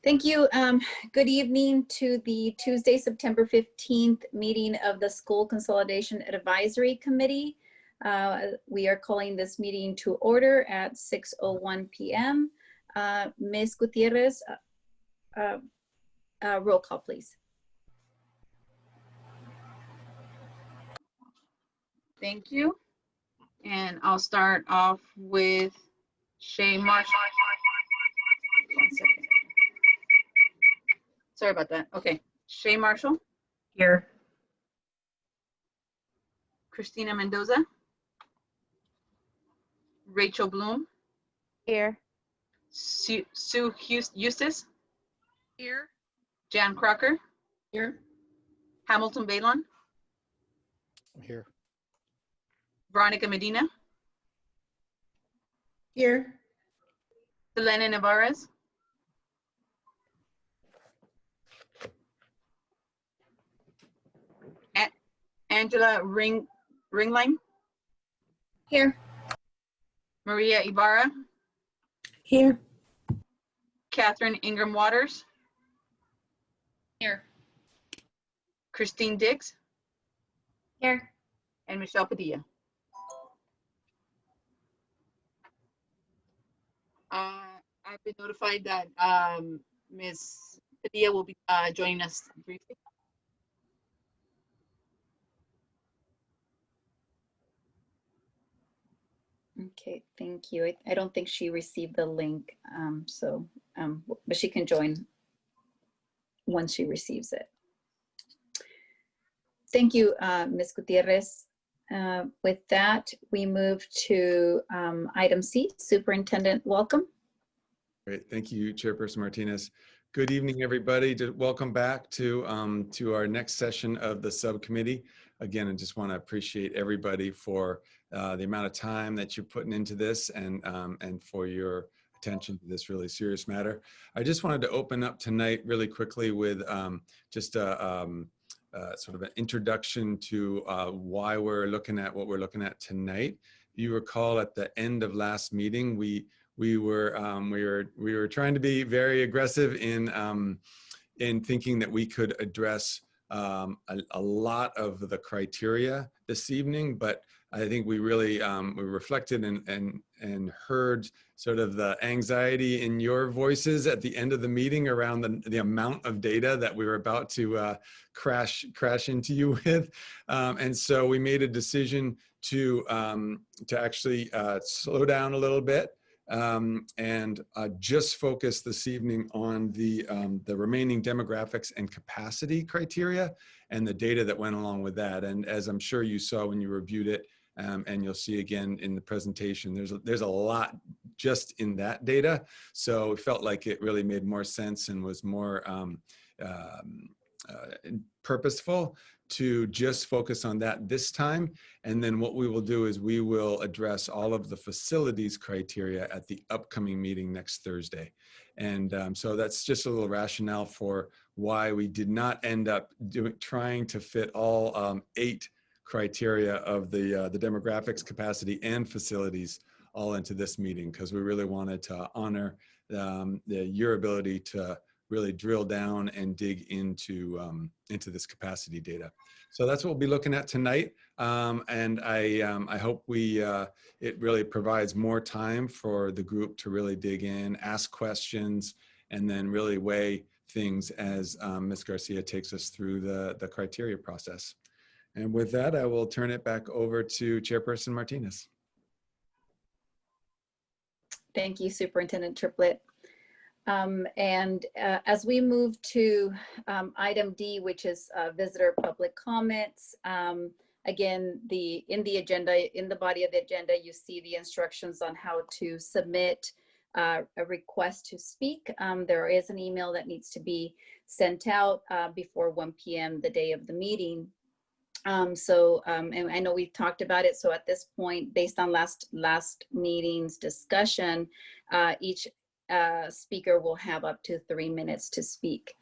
Thank you. Good evening to the Tuesday, September 15th meeting of the School Consolidation Advisory Committee. We are calling this meeting to order at 6:01 p.m. Ms. Gutierrez, roll call, please. Thank you. And I'll start off with Shay Marshall. 1 second. Sorry about that. Okay. Shay Marshall. Here. Christina Mendoza. Rachel Bloom. Here. Sue Eustace. Here. Jan Crocker. Here. Hamilton Balon. I'm here. Veronica Medina. Here. Selena Navarez. Angela Ringling. Here. Maria Ibarra. Here. Catherine Ingram Waters. Here. Christine Diggs. Here. And Michelle Padilla. I've been notified that Ms. Padilla will be joining us briefly. Okay, thank you. I don't think she received the link, but she can join once she receives it. Thank you, Ms. Gutierrez. With that, we move to item C, Superintendent welcome. Great, thank you, Chairperson Martinez. Good evening, everybody. Welcome back to our next session of the subcommittee. Again, I just want to appreciate everybody for the amount of time that you're putting into this and for your attention to this really serious matter. I just wanted to open up tonight really quickly with just a sort of an introduction to why we're looking at what we're looking at tonight. You recall at the end of last meeting, we were trying to be very aggressive in thinking that we could address a lot of the criteria this evening, but I think we really we reflected and heard sort of the anxiety in your voices at the end of the meeting around the amount of data that we were about to crash into you with, and so we made a decision to actually slow down a little bit. And just focus this evening on the remaining demographics and capacity criteria and the data that went along with that. And as I'm sure you saw when you reviewed it, and you'll see again in the presentation, there's a lot just in that data. So it felt like it really made more sense and was more purposeful to just focus on that this time. And then what we will do is we will address all of the facilities criteria at the upcoming meeting next Thursday. And so that's just a little rationale for why we did not end up trying to fit all 8 criteria of the demographics, capacity, and facilities all into this meeting, because we really wanted to honor your ability to really drill down and dig into this capacity data. So that's what we'll be looking at tonight. And I hope it really provides more time for the group to really dig in, ask questions, and then really weigh things as Ms. Garcia takes us through the criteria process. And with that, I will turn it back over to Chairperson Martinez. Thank you, Superintendent Triplett. As we move to item D, which is visitor public comments, again, in the agenda, in the body of the agenda, you see the instructions on how to submit a request to speak. There is an email that needs to be sent out before 1 p.m. the day of the meeting. And I know we've talked about it. So at this point, based on last meeting's discussion, each speaker will have up to 3 minutes to speak.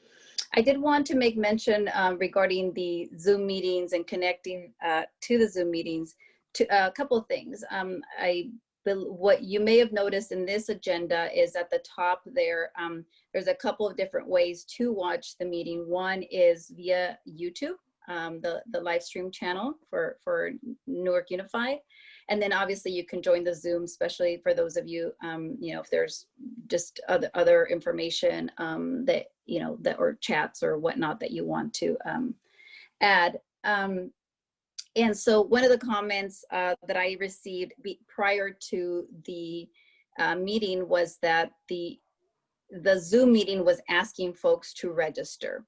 I did want to make mention regarding the Zoom meetings and connecting to the Zoom meetings to a couple of things. what you may have noticed in this agenda is at the top there, there's a couple of different ways to watch the meeting. One is via YouTube, the live stream channel for Newark Unified. And then obviously you can join the Zoom, especially for those of you, you know, if there's just other information that, you know, that or chats or whatnot that you want to add. And so one of the comments that I received prior to the meeting was that the Zoom meeting was asking folks to register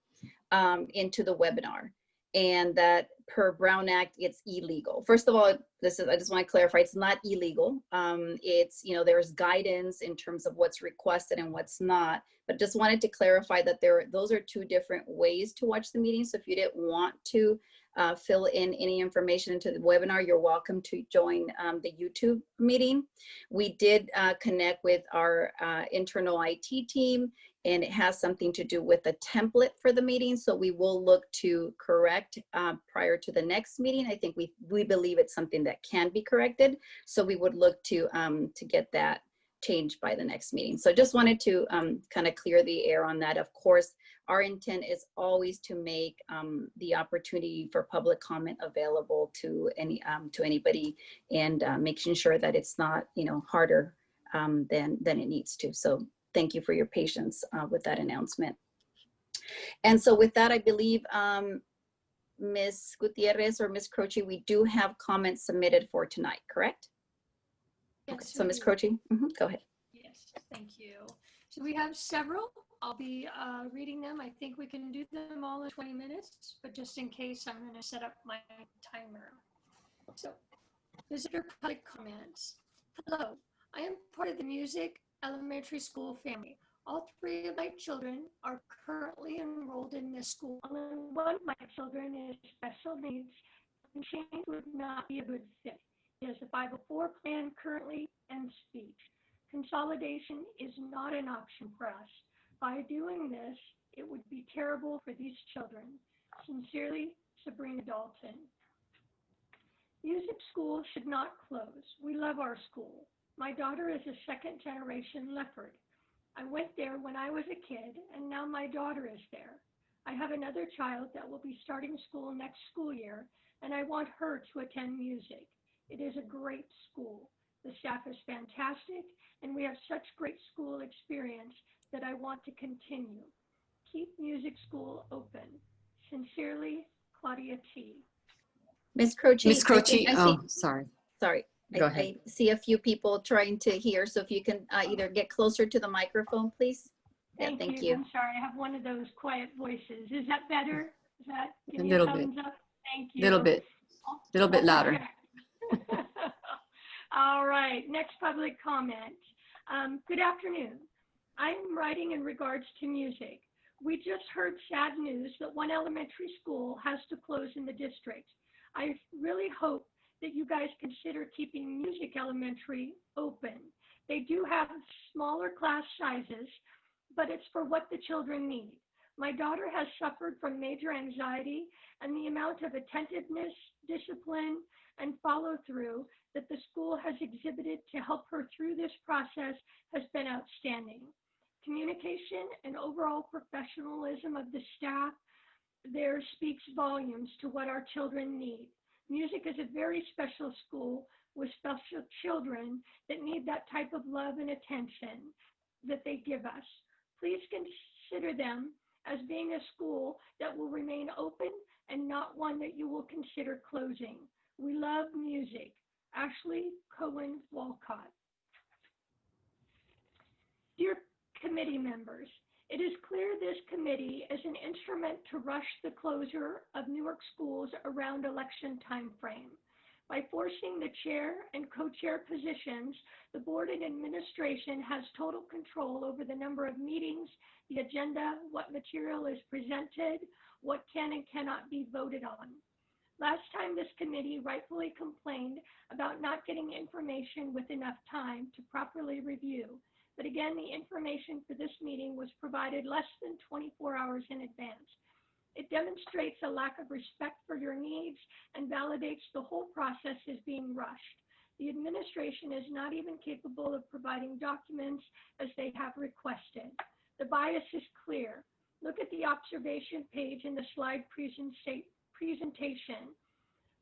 into the webinar, and that per Brown Act, it's illegal. First of all, I just want to clarify, it's not illegal. It's, you know, there's guidance in terms of what's requested and what's not, but just wanted to clarify that those are two different ways to watch the meeting. So if you didn't want to fill in any information into the webinar, you're welcome to join the YouTube meeting. We did connect with our internal IT team, and it has something to do with the template for the meeting. So we will look to correct prior to the next meeting. I think we believe it's something that can be corrected. So we would look to get that changed by the next meeting. So just wanted to kind of clear the air on that. Of course, our intent is always to make the opportunity for public comment available to anybody, and making sure that it's not, you know, harder than it needs to. So thank you for your patience with that announcement. And so with that, I believe Ms. Gutierrez or Ms. Croce, we do have comments submitted for tonight, correct? Yes, Okay, so we Ms. do. Croce, go ahead. Yes, thank you. So we have several. I'll be reading them. I think we can do them all in 20 minutes, but just in case, I'm going to set up my timer. So, visitor public comments. Hello, I am part of the music elementary school family. All three of my children are currently enrolled in this school. Only one of my children is special needs, and change would not be a good fit. He has a 504 plan currently and speech. Consolidation is not an option for us. By doing this, it would be terrible for these children. Sincerely, Sabrina Dalton. Music school should not close. We love our school. My daughter is a second generation Lefford. I went there when I was a kid, and now my daughter is there. I have another child that will be starting school next school year, and I want her to attend music. It is a great school. The staff is fantastic, and we have such great school experience that I want to continue. Keep music school open. Sincerely, Claudia T. Ms. Croce. Ms. Croce, I see, oh, sorry. sorry. Go ahead. I see a few people trying to hear. So if you can either get closer to the microphone, please. Yeah, thank you. I'm sorry, I have one of those quiet voices. Is that better? Is that, give A me little thumbs up? Thank you. Little bit louder. All right, next public comment. Good afternoon. I'm writing in regards to music. We just heard sad news that one elementary school has to close in the district. I really hope that you guys consider keeping music elementary open. They do have smaller class sizes, but it's for what the children need. My daughter has suffered from major anxiety, and the amount of attentiveness, discipline, and follow through that the school has exhibited to help her through this process has been outstanding. Communication and overall professionalism of the staff there speaks volumes to what our children need. Music is a very special school with special children that need that type of love and attention that they give us. Please consider them as being a school that will remain open and not one that you will consider closing. We love music. Ashley Cohen Walcott. Dear committee members, it is clear this committee is an instrument to rush the closure of Newark schools around election timeframe. By forcing the chair and co-chair positions, the board and administration has total control over the number of meetings, the agenda, what material is presented, what can and cannot be voted on. Last time this committee rightfully complained about not getting information with enough time to properly review. But again, the information for this meeting was provided less than 24 hours in advance. It demonstrates a lack of respect for your needs and validates the whole process as being rushed. The administration is not even capable of providing documents as they have requested. The bias is clear. Look at the observation page in the slide presentation.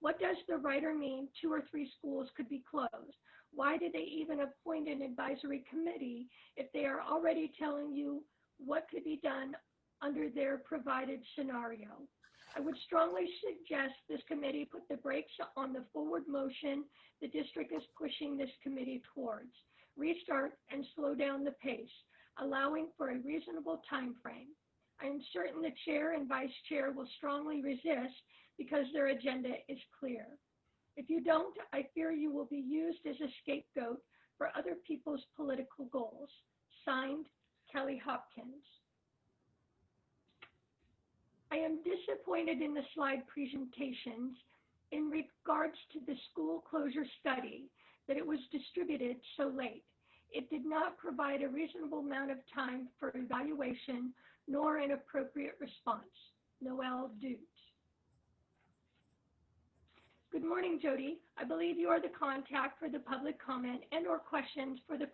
What does the writer mean 2 or 3 schools could be closed? Why did they even appoint an advisory committee if they are already telling you what could be done under their provided scenario? I would strongly suggest this committee put the brakes on the forward motion the district is pushing this committee towards. Restart and slow down the pace, allowing for a reasonable time frame. I am certain the chair and vice chair will strongly resist because their agenda is clear. If you don't, I fear you will be used as a scapegoat for other people's political goals. Signed, Kelly Hopkins. I am disappointed in the slide presentations in regards to the school closure study that it was distributed so late. It did not provide a reasonable amount of time for evaluation nor an appropriate response. Noel Dute. Good morning, Jody. I believe you are the contact for the public comment and or questions for the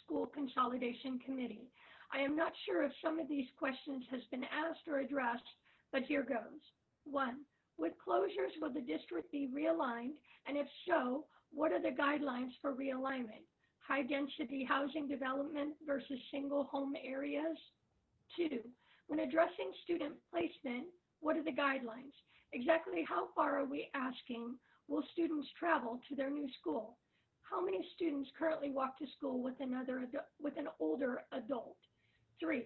school consolidation committee. I am not sure if some of these questions has been asked or addressed, but here goes. 1, with closures, will the district be realigned? And if so, what are the guidelines for realignment? High density housing development versus single home areas? 2, when addressing student placement, what are the guidelines? Exactly how far are we asking will students travel to their new school? How many students currently walk to school with an older adult? 3,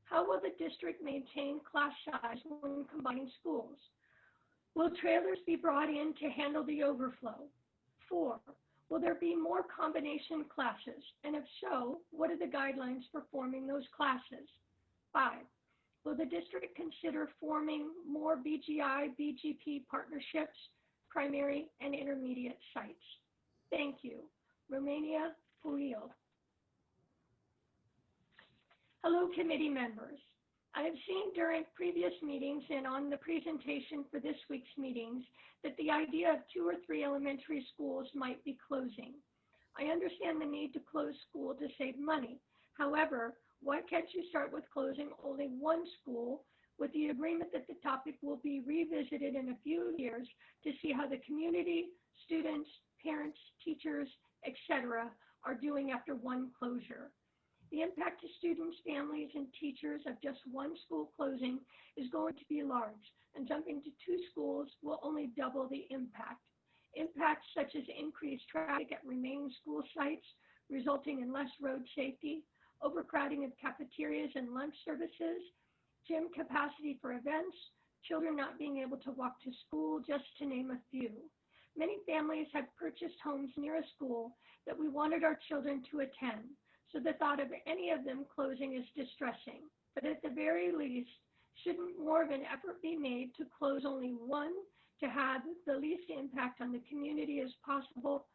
how will the district maintain class size when combining schools? Will trailers be brought in to handle the overflow? 4, will there be more combination classes? And if so, what are the guidelines for forming those classes? 5, will the district consider forming more BGI-BGP partnerships, primary and intermediate sites? Thank you. Romania Puil. Hello, committee members. I have seen during previous meetings and on the presentation for this week's meetings that the idea of 2 or 3 elementary schools might be closing. I understand the need to close school to save money. However, why can't you start with closing only 1 school with the agreement that the topic will be revisited in a few years to see how the community, students, parents, teachers, etc. are doing after 1 closure? The impact to students, families, and teachers of just 1 school closing is going to be large, and jumping to 2 schools will only double the impact. Impacts such as increased traffic at remaining school sites, resulting in less road safety, overcrowding of cafeterias and lunch services, gym capacity for events, children not being able to walk to school, just to name a few. Many families have purchased homes near a school that we wanted our children to attend, so the thought of any of them closing is distressing. But at the very least, shouldn't more of an effort be made to close only 1 to have the least impact on the community as possible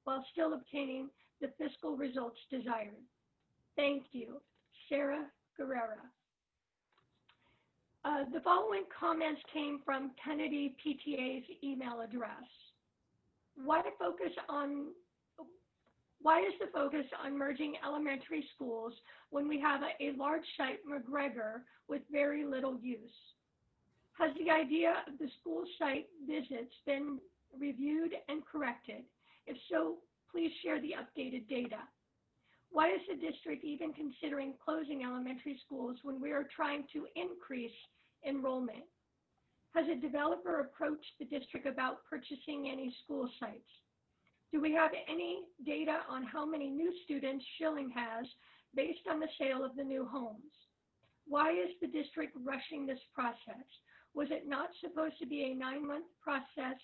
while still obtaining the fiscal results desired? Thank you. Sarah Guerrera. The following comments came from Kennedy PTA's email address. Why is the focus on merging elementary schools when we have a large site, McGregor, with very little use? Has the idea of the school site visits been reviewed and corrected? If so, please share the updated data. Why is the district even considering closing elementary schools when we are trying to increase enrollment? Has a developer approached the district about purchasing any school sites? Do we have any data on how many new students Schilling has based on the sale of the new homes? Why is the district rushing this process? Was it not supposed to be a 9-month process,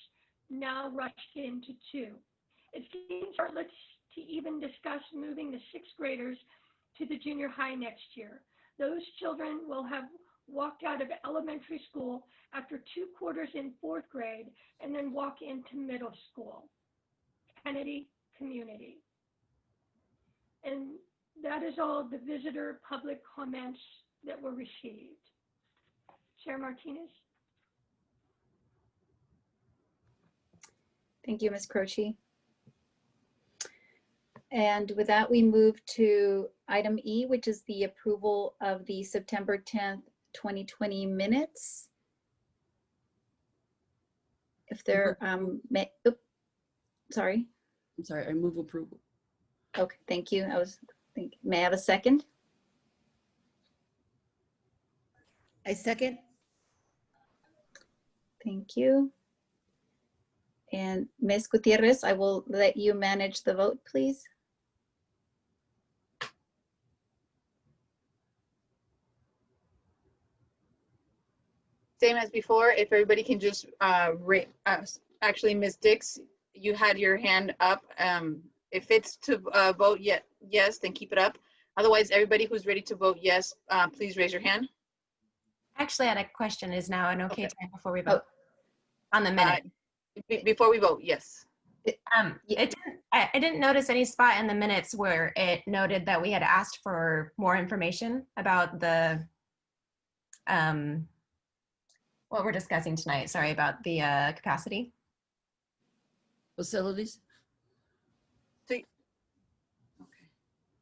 now rushed into 2? It seems heartless to even discuss moving the 6th graders to the junior high next year. Those children will have walked out of elementary school after 2 quarters in 4th grade and then walk into middle school. Kennedy community. And that is all the visitor public comments that were received. Chair Martinez. Thank you, Ms. Croce. And with that, we move to item E, which is the approval of the September 10th, 2020 minutes. If there, sorry. I'm sorry, I move approval. Okay, thank you. I was thinking, may I have a second? I second. Thank you. And Ms. Gutierrez, I will let you manage the vote, please. Same as before, if everybody can just actually, Ms. Dix, you had your hand up. If it's to vote yes, then keep it up. Otherwise, everybody who's ready to vote yes, please raise your hand. Actually, I had a question. Is now an okay Okay. time before we vote? On the Uh, minute. Before we vote, yes. I didn't notice any spot in the minutes where it noted that we had asked for more information about the what we're discussing tonight. Sorry, about the capacity. Facilities?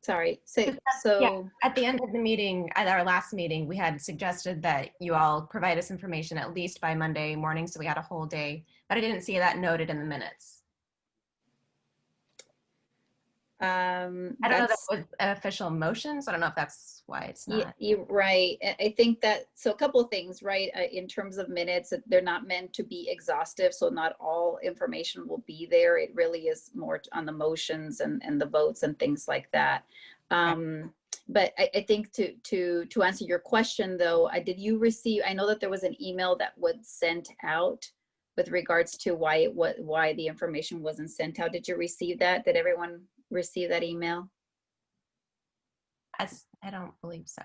Sorry. So, Yeah, at the end of the meeting, at our last meeting, we had suggested that you all provide us information at least by Monday morning, so we had a whole day, but I didn't see that noted in the minutes. I don't know if that was official motions. I don't know if that's why it's not. You're right. I think that, so a couple of things, right? In terms of minutes, they're not meant to be exhaustive, so not all information will be there. It really is more on the motions and the votes and things like that. But I think to answer your question though, did you receive, I know that there was an email that was sent out with regards to why the information wasn't sent out. Did you receive that? Did everyone receive that email? I don't believe so.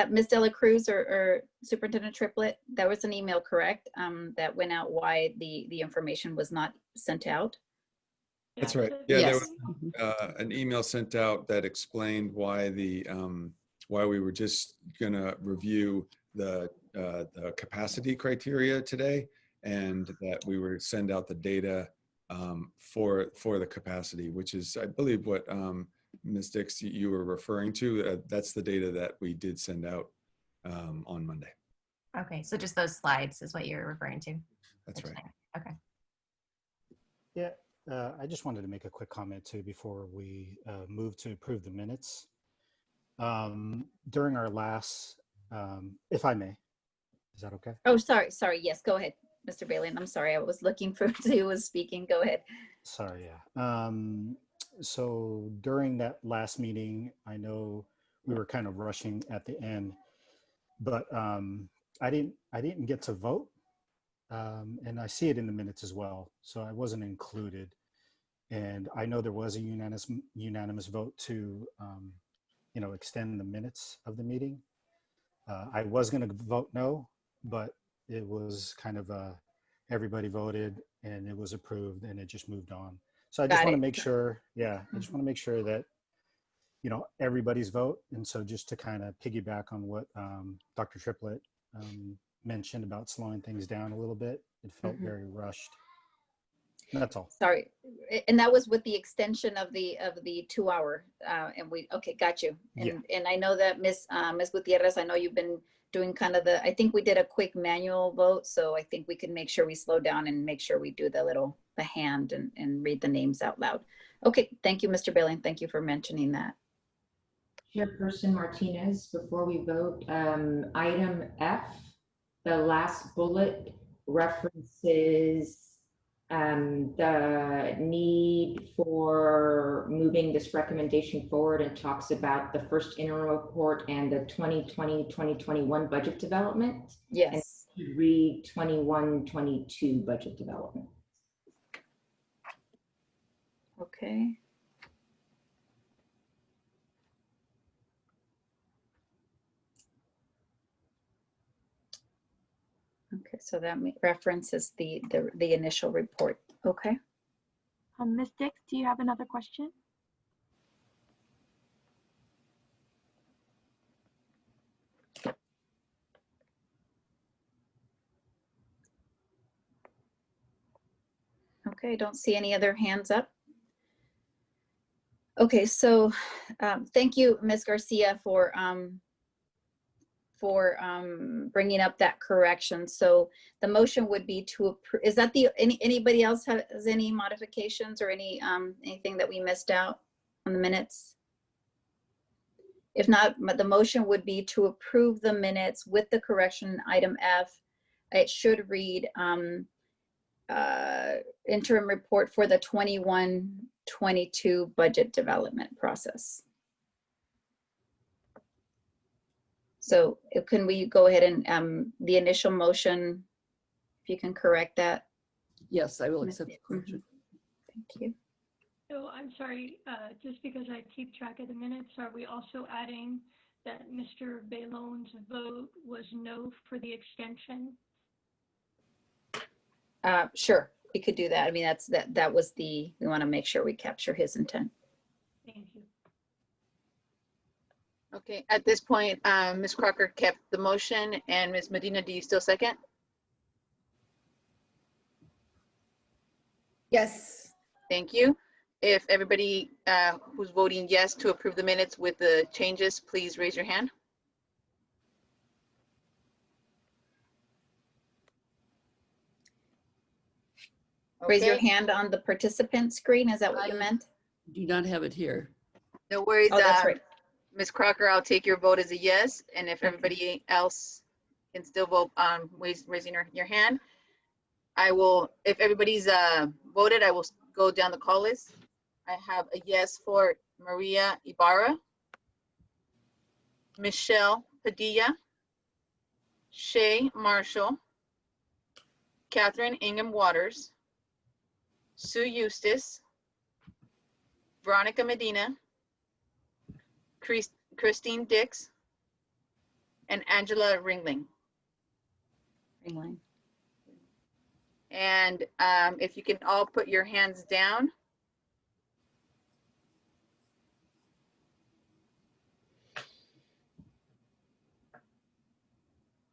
Ms. De La Cruz or Superintendent Triplett, there was an email, correct? That went out why the information was not sent out? That's right. Yeah, Yes. there was an email sent out that explained why why we were just gonna review the capacity criteria today, and that we were send out the data for the capacity, which is, I believe, what Ms. Dix, you were referring to. That's the data that we did send out on Monday. Okay, so just those slides is what you're referring to? That's right. Okay. Yeah, I just wanted to make a quick comment too before we move to approve the minutes. During our last, if I may, is that okay? Oh, sorry. Yes, go ahead, Mr. Bailey. I'm sorry. I was looking for who was speaking. Go ahead. Sorry, yeah. So during that last meeting, I know we were kind of rushing at the end, but I didn't get to vote, and I see it in the minutes as well. So I wasn't included, and I know there was a unanimous vote to extend the minutes of the meeting. I was going to vote no, but it was kind of everybody voted and it was approved and it just moved on. So I just want to make sure, I just want to make sure that, everybody's vote. And so just to kind of piggyback on what Dr. Triplett mentioned about slowing things down a little bit, it felt very rushed. That's all. Sorry. And that was with the extension of the 2 hour, and okay, got you. And I know that Ms. Gutierrez, I know you've been doing kind of I think we did a quick manual vote. So I think we can make sure we slow down and make sure we do the hand and read the names out loud. Okay, thank you, Mr. Bailey. Thank you for mentioning that. Chairperson Martinez, before we vote, item F, the last bullet references the need for moving this recommendation forward and talks about the first interim report and the 2020-2021 budget development. Yes. And read 21-22 budget development. Okay. Okay, so that references the initial report. Okay. Ms. Dix, do you have another question? Okay. Okay, I don't see any other hands up. Okay, so thank you, Ms. Garcia, for bringing up that correction. So the motion would be to approve. Is that anybody else has any modifications or anything that we missed out on the minutes? If not, the motion would be to approve the minutes with the correction, item F. It should read interim report for the 21-22 budget development process. So can we go ahead and the initial motion, if you can correct that? Yes, I will accept the correction. Thank you. So I'm sorry, just because I keep track of the minutes, are we also adding that Mr. Baylone's vote was no for the extension? Sure, we could do that. I mean, that was we want to make sure we capture his intent. Thank you. Okay, at this point, Ms. Crocker kept the motion, and Ms. Medina, do you still second? Yes. Thank you. If everybody who's voting yes to approve the minutes with the changes, please raise your hand. Raise your Okay, hand on the participant screen. Is that what you meant? Do not have it here. no worries. Oh, that's right. Ms. Crocker, I'll take your vote as a yes, and if Okay. everybody else can still vote on raising your hand, I will, if everybody's voted, I will go down the call list. I have a yes for Maria Ibarra, Michelle Padilla, Shay Marshall, Catherine Ingham Waters, Sue Eustace, Veronica Medina, Christine Dix, and Angela Ringling. And if you can all put your hands down.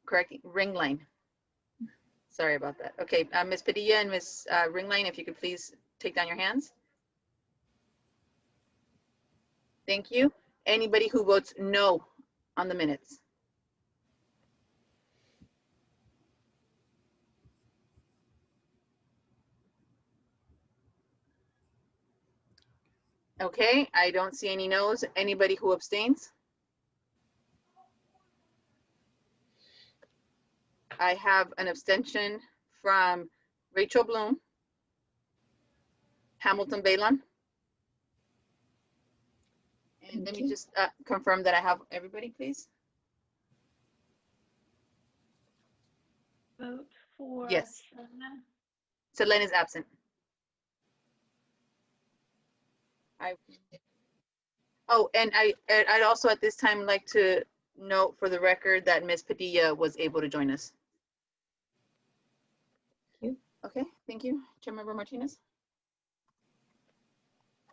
Correct, Ringling. Sorry about that. Okay, Ms. Padilla and Ms. Ringling, if you could please take down your hands. Thank you. Anybody who votes no on the minutes? Okay, I don't see any no's. Anybody who abstains? I have an abstention from Rachel Bloom, Hamilton Balon. And let me just confirm that I have everybody, please. Vote for. Yes. Selena. Selene is absent. And I'd also at this time like to note for the record that Ms. Padilla was able to join us. Thank you. Okay, thank you. Chairmember Martinez.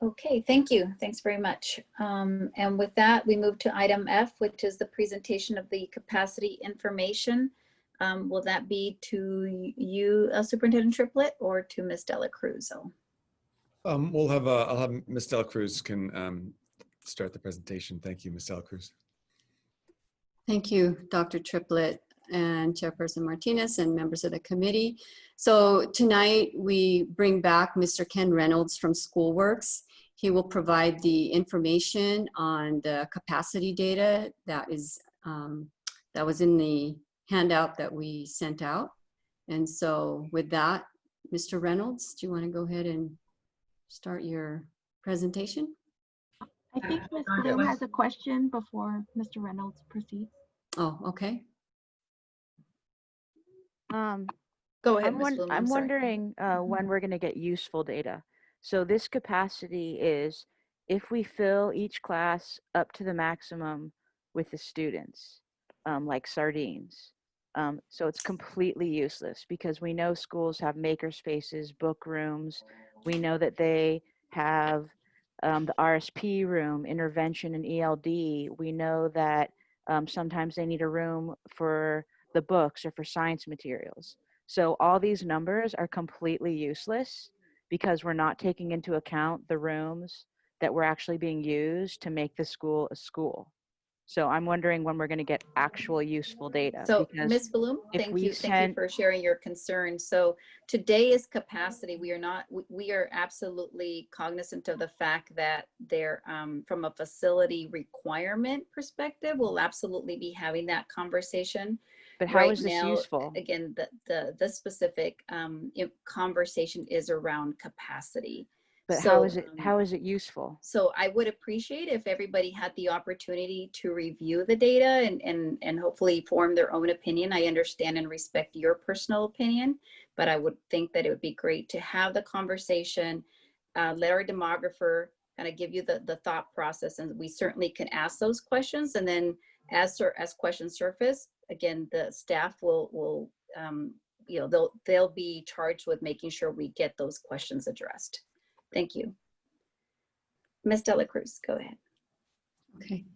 Okay, thank you. Thanks very much. And with that, we move to item F, which is the presentation of the capacity information. Will that be to you, Superintendent Triplett, or to Ms. Dela Cruz? I'll have Ms. Dela Cruz can start the presentation. Thank you, Ms. Dela Cruz. Thank you, Dr. Triplett and Chairperson Martinez and members of the committee. So tonight we bring back Mr. Ken Reynolds from Schoolworks. He will provide the information on the capacity data that was in the handout that we sent out. And so with that, Mr. Reynolds, do you want to go ahead and start your presentation? I think Ms. Bloom has a question before Mr. Reynolds proceeds. Oh, okay. Go ahead, Ms. Bloom. I'm sorry. wondering when we're going to get useful data. So this capacity is if we fill each class up to the maximum with the students, like sardines. So it's completely useless because we know schools have maker spaces, book rooms. We know that they have the RSP room, intervention and ELD. We know that sometimes they need a room for the books or for science materials. So all these numbers are completely useless because we're not taking into account the rooms that were actually being used to make the school a school. So I'm wondering when we're going to get actual useful data. So because Ms. Bloom, if thank we you. Thank you send, for sharing your concern. So today is capacity. We are not, we are absolutely cognizant of the fact that there, from a facility requirement perspective, we'll absolutely be having that conversation. but how Right is this now, useful? again, the specific conversation is around capacity. But So, how is it useful? So I would appreciate if everybody had the opportunity to review the data and hopefully form their own opinion. I understand and respect your personal opinion, but I would think that it would be great to have the conversation, let our demographer kind of give you the thought process, and we certainly can ask those questions. And then as questions surface, again, the staff will you know, they'll be charged with making sure we get those questions addressed. Thank you. Ms. Dela Cruz, go ahead. Okay.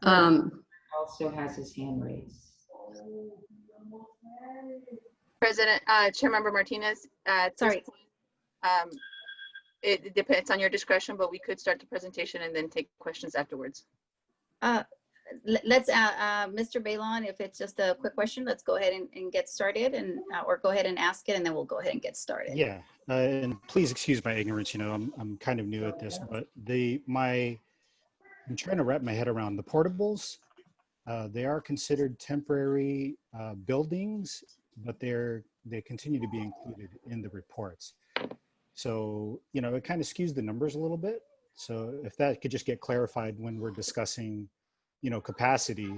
Also has his hand raised. President, Chair Member Martinez, at this Sorry. point, it depends on your discretion, but we could start the presentation and then take questions afterwards. Let's, Mr. Bailon, if it's just a quick question, let's go ahead and get started, and or go ahead and ask it, and then we'll go ahead and get started. Yeah, and please excuse my ignorance. You know, I'm kind of new at this, but I'm trying to wrap my head around the portables. They are considered temporary buildings, but they continue to be included in the reports. So, you know, it kind of skews the numbers a little bit. So if that could just get clarified when we're discussing, you know, capacity,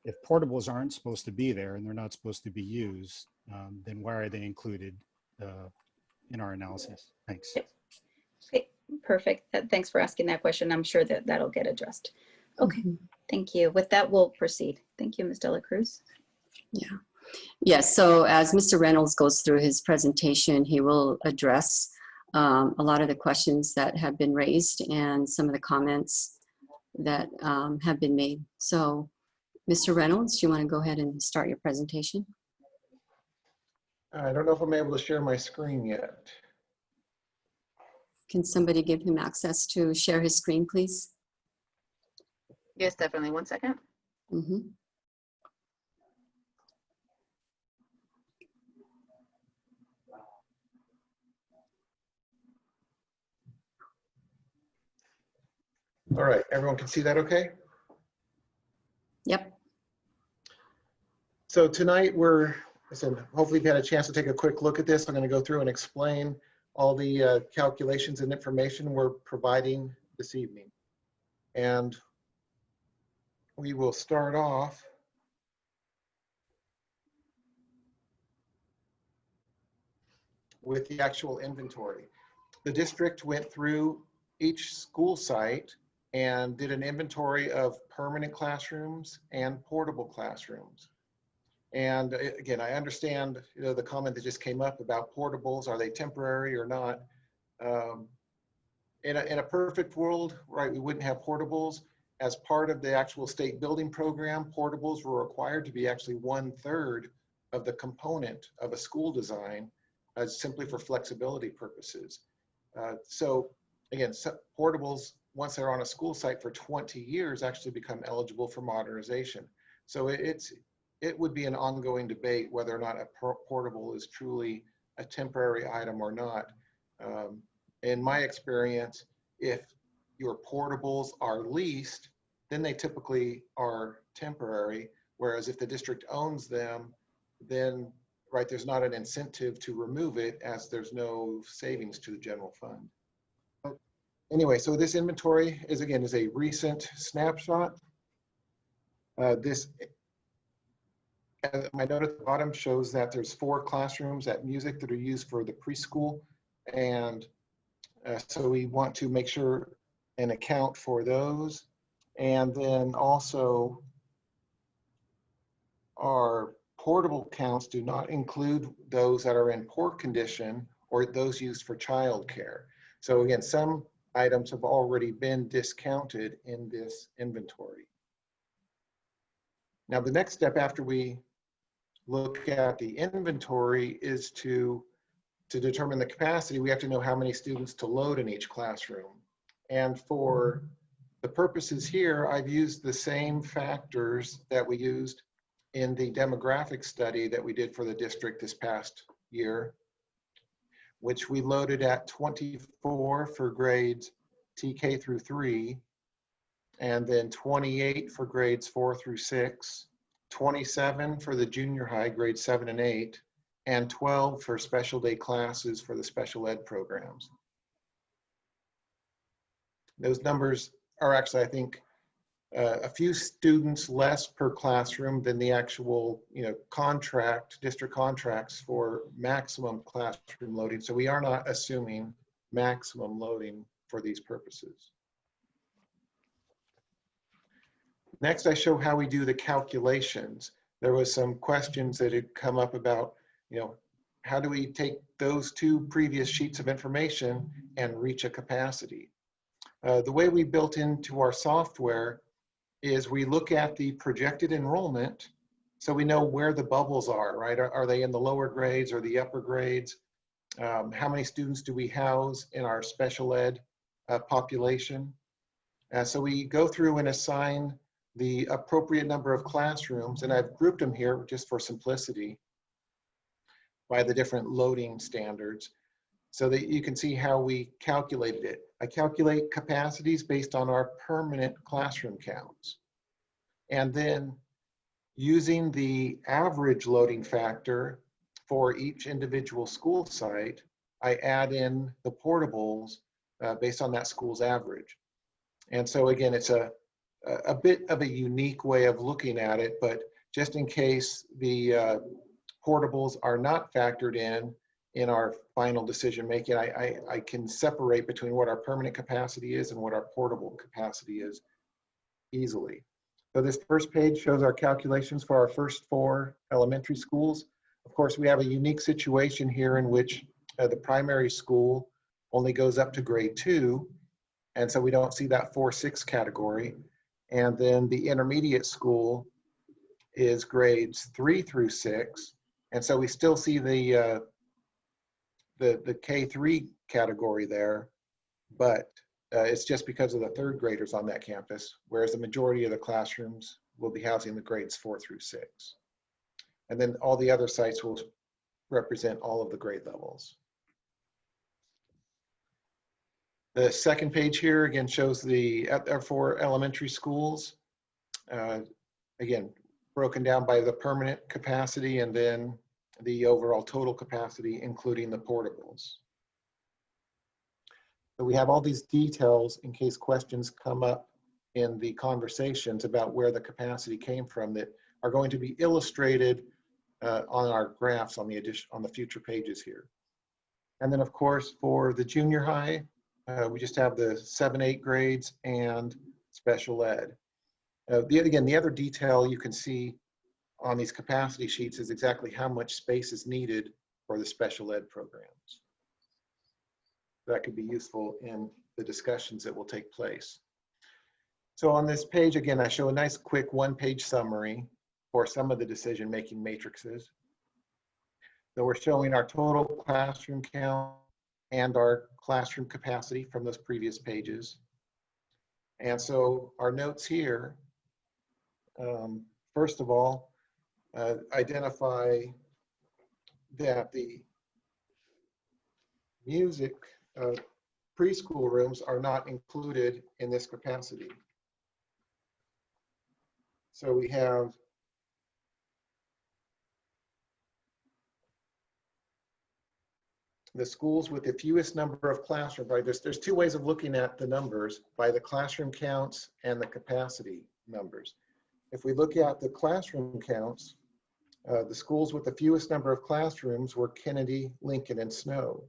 if portables aren't supposed to be there and they're not supposed to be used, then why are they included in our analysis? Thanks. Okay, perfect. Thanks for asking that question. I'm sure that that'll get addressed. Okay, thank you. With that, we'll proceed. Thank you, Ms. Dela Cruz. Yeah. Yes, so as Mr. Reynolds goes through his presentation, he will address a lot of the questions that have been raised and some of the comments that have been made. So, Mr. Reynolds, do you want to go ahead and start your presentation? I don't know if I'm able to share my screen yet. Can somebody give him access to share his screen, please? Yes, definitely. 1 second. All right, everyone can see that okay? Yep. So tonight hopefully you've had a chance to take a quick look at this. I'm going to go through and explain all the calculations and information we're providing this evening. And we will start off with the actual inventory. The district went through each school site and did an inventory of permanent classrooms and portable classrooms. And again, I understand, you know, the comment that just came up about portables, are they temporary or not? In a perfect world, right, we wouldn't have portables. As part of the actual state building program, portables were required to be actually 1/3 of the component of a school design, simply for flexibility purposes. So again, portables, once they're on a school site for 20 years, actually become eligible for modernization. So it would be an ongoing debate whether or not a portable is truly a temporary item or not. In my experience, if your portables are leased, then they typically are temporary. Whereas if the district owns them, then right, there's not an incentive to remove it, as there's no savings to the general fund. But anyway, so this inventory is a recent snapshot. My note at the bottom shows that there's 4 classrooms at music that are used for the preschool. And so we want to make sure and account for those. And then also our portable counts do not include those that are in poor condition or those used for childcare. So again, some items have already been discounted in this inventory. Now, the next step after we look at the inventory is to to determine the capacity, we have to know how many students to load in each classroom. And for the purposes here, I've used the same factors that we used in the demographic study that we did for the district this past year, which we loaded at 24 for grades TK through 3, and then 28 for grades 4 through 6, 27 for the junior high, grades 7 and 8, and 12 for special day classes for the special ed programs. Those numbers are actually, I think, a few students less per classroom than the actual, district contracts for maximum classroom loading. So we are not assuming maximum loading for these purposes. Next, I show how we do the calculations. There was some questions that had come up about, how do we take those two previous sheets of information and reach a capacity? The way we built into our software is we look at the projected enrollment, so we know where the bubbles are, right? Are they in the lower grades or the upper grades? How many students do we house in our special ed population? So we go through and assign the appropriate number of classrooms, and I've grouped them here just for simplicity by the different loading standards so that you can see how we calculated it. I calculate capacities based on our permanent classroom counts. And then using the average loading factor for each individual school site, I add in the portables based on that school's average. And so again, it's a bit of a unique way of looking at it, but just in case the portables are not factored in our final decision making, I can separate between what our permanent capacity is and what our portable capacity is easily. So this first page shows our calculations for our first 4 elementary schools. Of course, we have a unique situation here in which the primary school only goes up to grade 2, and so we don't see that 4-6 category. And then the intermediate school is grades 3 through 6, and so we still see the K3 category there, but it's just because of the 3rd graders on that campus, whereas the majority of the classrooms will be housing the grades 4 through 6. And then all the other sites will represent all of the grade levels. The second page here again shows our 4 elementary schools, again, broken down by the permanent capacity and then the overall total capacity, including the portables. So we have all these details in case questions come up in the conversations about where the capacity came from that are going to be illustrated on our graphs on the future pages here. And then of course for the junior high, we just have the 7-8 grades and special ed. Again, the other detail you can see on these capacity sheets is exactly how much space is needed for the special ed programs. That could be useful in the discussions that will take place. So on this page, again, I show a nice quick 1-page summary for some of the decision-making matrices. So we're showing our total classroom count and our classroom capacity from those previous pages. And so our notes here, first of all, identify that the music preschool rooms are not included in this capacity. So we have the schools with the fewest number of classrooms, right? There's 2 ways of looking at the numbers, by the classroom counts and the capacity numbers. If we look at the classroom counts, the schools with the fewest number of classrooms were Kennedy, Lincoln, and Snow.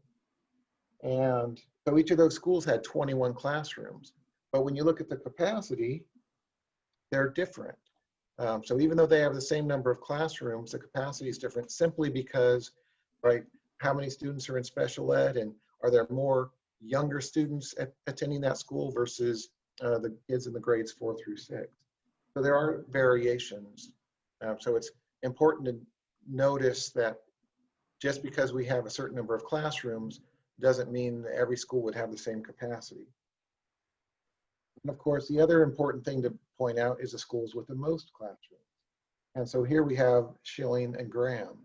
And so each of those schools had 21 classrooms. But when you look at the capacity, they're different. So even though they have the same number of classrooms, the capacity is different simply because, right, how many students are in special ed, and are there more younger students attending that school versus the kids in the grades 4 through 6. So there are variations. So it's important to notice that just because we have a certain number of classrooms doesn't mean that every school would have the same capacity. And of course, the other important thing to point out is the schools with the most classrooms. And so here we have Schilling and Graham.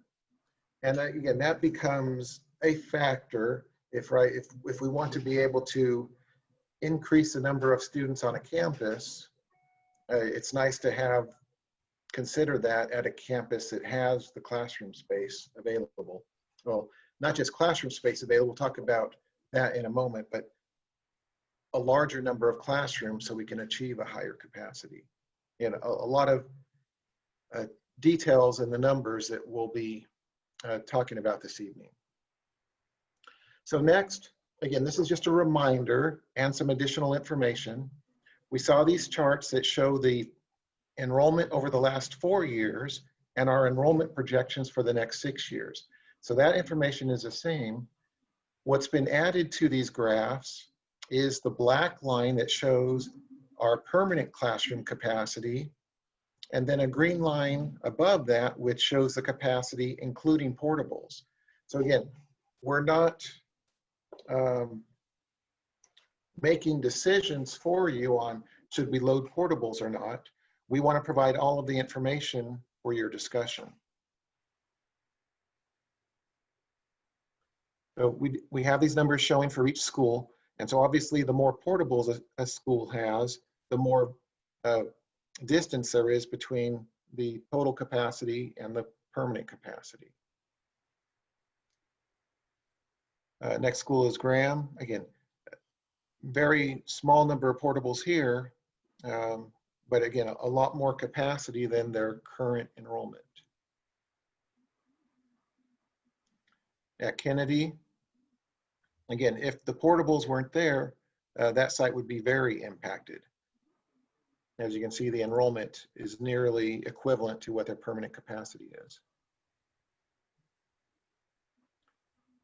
And that, again, that becomes a factor if we want to be able to increase the number of students on a campus. It's nice to consider that at a campus that has the classroom space available. Well, not just classroom space available, we'll talk about that in a moment, but a larger number of classrooms so we can achieve a higher capacity. And a lot of details in the numbers that we'll be talking about this evening. So next, again, this is just a reminder and some additional information. We saw these charts that show the enrollment over the last 4 years and our enrollment projections for the next 6 years. So that information is the same. What's been added to these graphs is the black line that shows our permanent classroom capacity, and then a green line above that which shows the capacity including portables. So again, we're not making decisions for you on should we load portables or not. We want to provide all of the information for your discussion. So we have these numbers showing for each school. And so obviously the more portables a school has, the more distance there is between the total capacity and the permanent capacity. Next school is Graham. Again, very small number of portables here, but again, a lot more capacity than their current enrollment. At Kennedy, again, if the portables weren't there, that site would be very impacted. As you can see, the enrollment is nearly equivalent to what their permanent capacity is.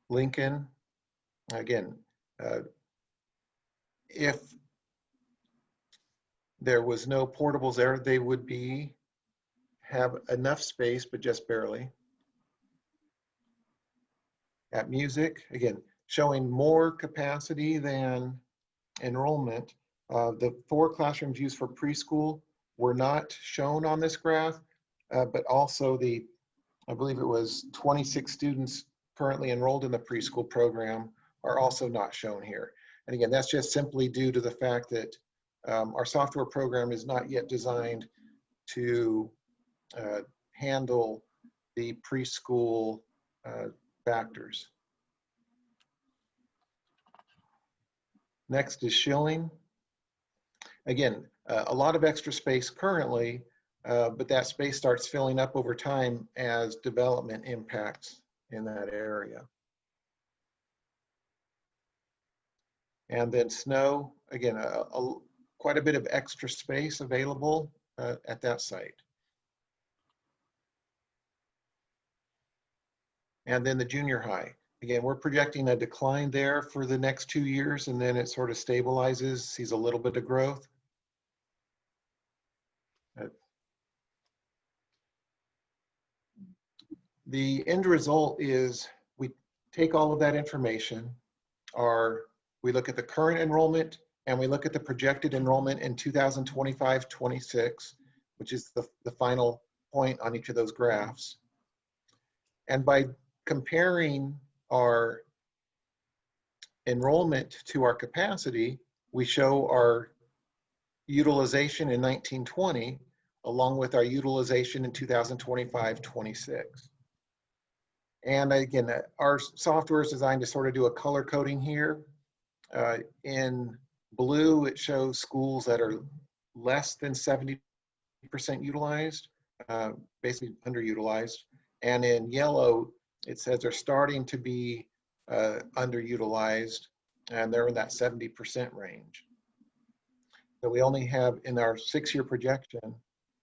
Lincoln, again, if there was no portables there, they would have enough space, but just barely. At Music, again, showing more capacity than enrollment. The 4 classrooms used for preschool were not shown on this graph, but also I believe it was 26 students currently enrolled in the preschool program are also not shown here. And again, that's just simply due to the fact that our software program is not yet designed to handle the preschool factors. Next is Schilling. Again, a lot of extra space currently, but that space starts filling up over time as development impacts in that area. And then Snow, again, quite a bit of extra space available at that site. And then the junior high. Again, we're projecting a decline there for the next 2 years, and then it sort of stabilizes, sees a little bit of growth. The end result is we take all of that information, we look at the current enrollment, and we look at the projected enrollment in 2025-26, which is the final point on each of those graphs. And by comparing our enrollment to our capacity, we show our utilization in 1920 along with our utilization in 2025-26. And again, our software is designed to sort of do a color coding here. In blue, it shows schools that are less than 70% utilized, basically underutilized. And in yellow, it says they're starting to be underutilized, and they're in that 70% range. So we only have in our 6-year projection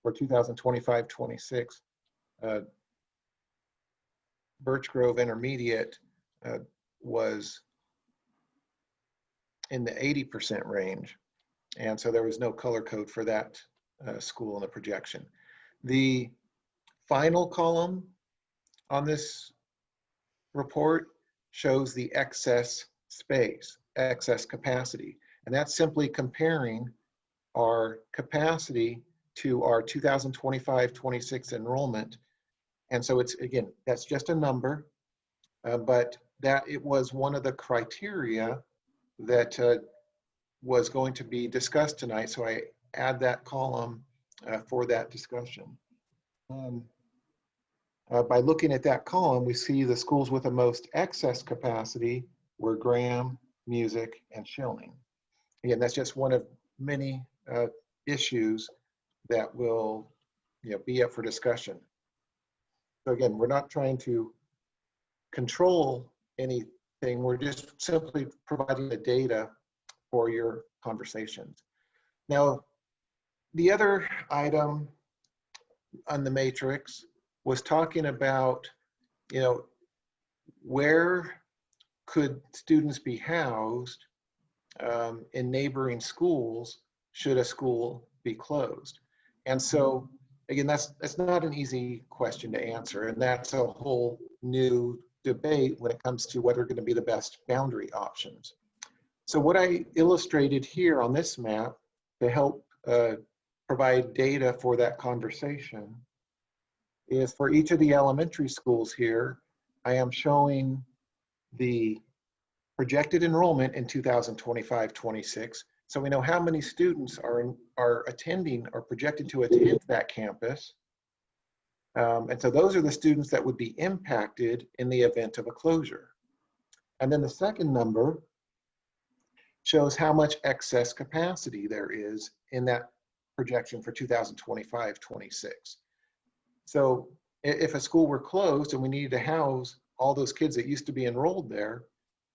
for 2025-26, Birch Grove Intermediate was in the 80% range. And so there was no color code for that school in the projection. The final column on this report shows the excess space, excess capacity. And that's simply comparing our capacity to our 2025-26 enrollment. And so it's, again, that's just a number, but that it was one of the criteria that was going to be discussed tonight. So I add that column for that discussion. By looking at that column, we see the schools with the most excess capacity were Graham, Music, and Schilling. Again, that's just one of many issues that will be up for discussion. So again, we're not trying to control anything. We're just simply providing the data for your conversations. Now, the other item on the matrix was talking about, where could students be housed in neighboring schools should a school be closed. And so, again, that's not an easy question to answer, and that's a whole new debate when it comes to what are going to be the best boundary options. So what I illustrated here on this map to help provide data for that conversation is for each of the elementary schools here, I am showing the projected enrollment in 2025-26. So we know how many students are attending or projected to attend that campus. And so those are the students that would be impacted in the event of a closure. And then the second number shows how much excess capacity there is in that projection for 2025-26. So if a school were closed and we needed to house all those kids that used to be enrolled there,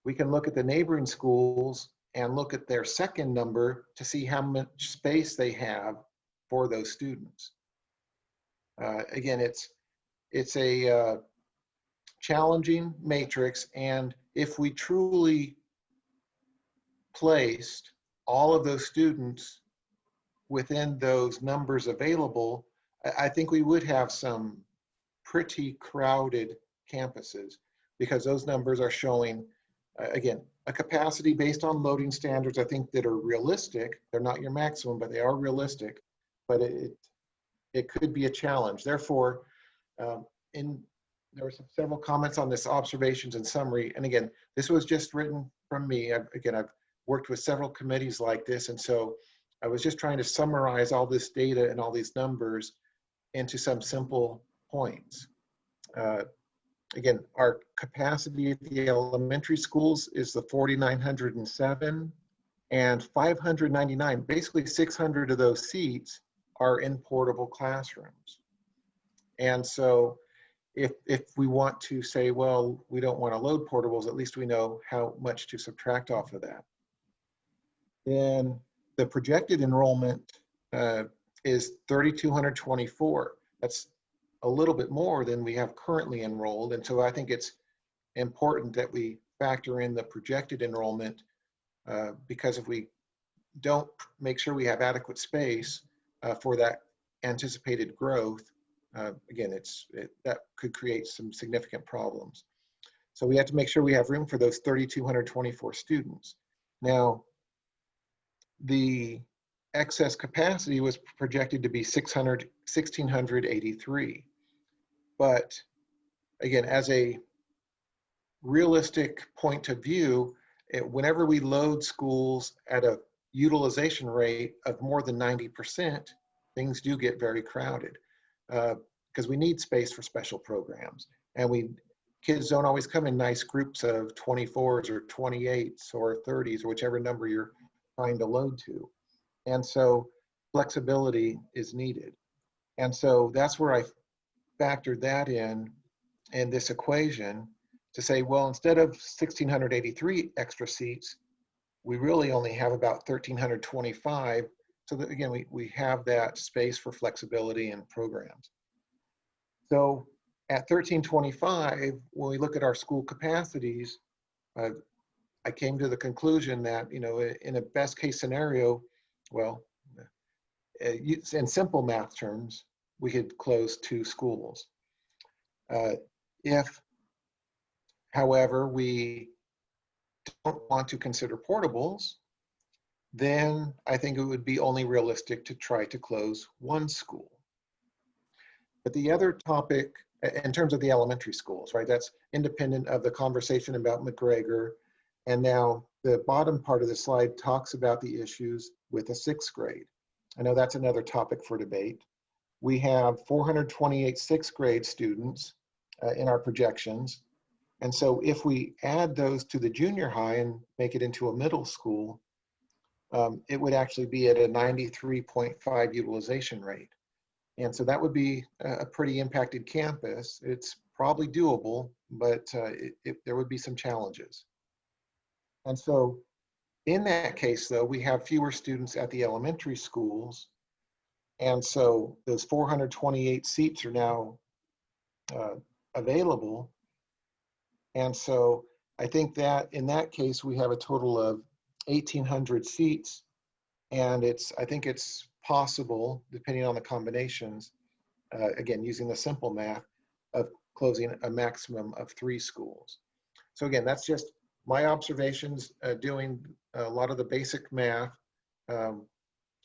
we can look at the neighboring schools and look at their second number to see how much space they have for those students. Again, it's a challenging matrix, and if we truly placed all of those students within those numbers available, I think we would have some pretty crowded campuses, because those numbers are showing, again, a capacity based on loading standards, I think, that are realistic. They're not your maximum, but they are realistic. But it could be a challenge. Therefore, there were several comments on this observations and summary. And again, this was just written from me. I've worked with several committees like this. And so I was just trying to summarize all this data and all these numbers into some simple points. Again, our capacity at the elementary schools is the 4,907 and 599, basically 600 of those seats are in portable classrooms. And so if we want to say, well, we don't want to load portables, at least we know how much to subtract off of that. Then the projected enrollment is 3,224. That's a little bit more than we have currently enrolled. And so I think it's important that we factor in the projected enrollment, because if we don't make sure we have adequate space for that anticipated growth, again, that could create some significant problems. So we have to make sure we have room for those 3,224 students. Now, the excess capacity was projected to be 1,683. But again, as a realistic point of view, whenever we load schools at a utilization rate of more than 90%, things do get very crowded, because we need space for special programs. And kids don't always come in nice groups of 24s or 28s or 30s or whichever number you're trying to load to. And so flexibility is needed. And so that's where I factored that in this equation to say, well, instead of 1,683 extra seats, we really only have about 1,325. So that, again, we have that space for flexibility in programs. So at 1,325, when we look at our school capacities, I came to the conclusion that, in a best case scenario, well, in simple math terms, we could close 2 schools. If however, we don't want to consider portables, then I think it would be only realistic to try to close one school. But the other topic, in terms of the elementary schools, right, that's independent of the conversation about McGregor. And now the bottom part of the slide talks about the issues with the sixth grade. I know that's another topic for debate. We have 428 sixth grade students in our projections. And so if we add those to the junior high and make it into a middle school, it would actually be at a 93.5 utilization rate. And so that would be a pretty impacted campus. It's probably doable, but there would be some challenges. And so in that case, though, we have fewer students at the elementary schools. And so those 428 seats are now available. And so I think that in that case, we have a total of 1,800 seats. And I think it's possible, depending on the combinations, again, using the simple math, of closing a maximum of 3 schools. So again, that's just my observations, doing a lot of the basic math.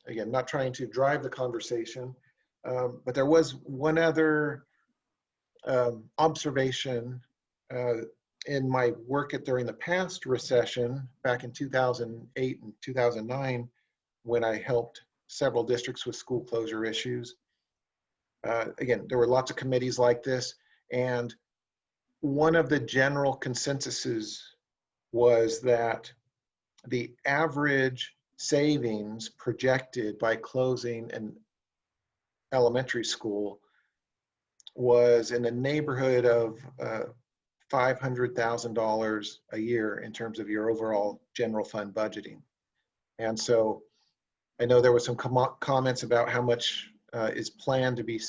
Again, not trying to drive the conversation, but there was one other observation in my work during the past recession, back in 2008 and 2009, when I helped several districts with school closure issues. Again, there were lots of committees like this, and one of the general consensuses was that the average savings projected by closing an elementary school was in the neighborhood of $500,000 a year in terms of your overall general fund budgeting. And so I know there were some comments about how much is planned to be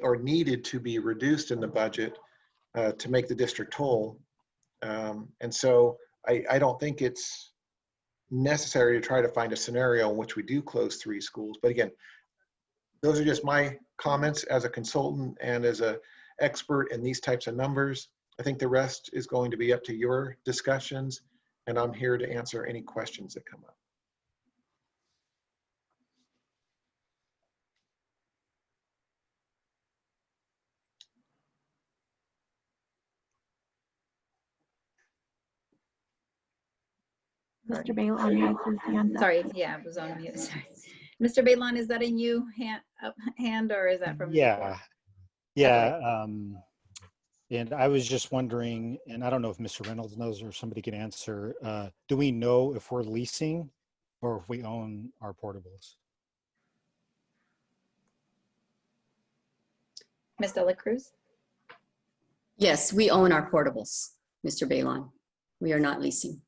or needed to be reduced in the budget to make the district whole. And so I don't think it's necessary to try to find a scenario in which we do close 3 schools. But again, those are just my comments as a consultant and as an expert in these types of numbers. I think the rest is going to be up to your discussions, and I'm here to answer any questions that come up. Mr. Bailon has his hand up. Sorry, yeah, I was on mute. Sorry. Mr. Bailon, is that a new hand or is that from before? Yeah. Yeah. And I was just wondering, and I don't know if Mr. Reynolds knows or somebody can answer, do we know if we're leasing or if we own our portables? Ms. Dela Cruz? Yes, we own our portables, Mr. Bailon. We are not leasing.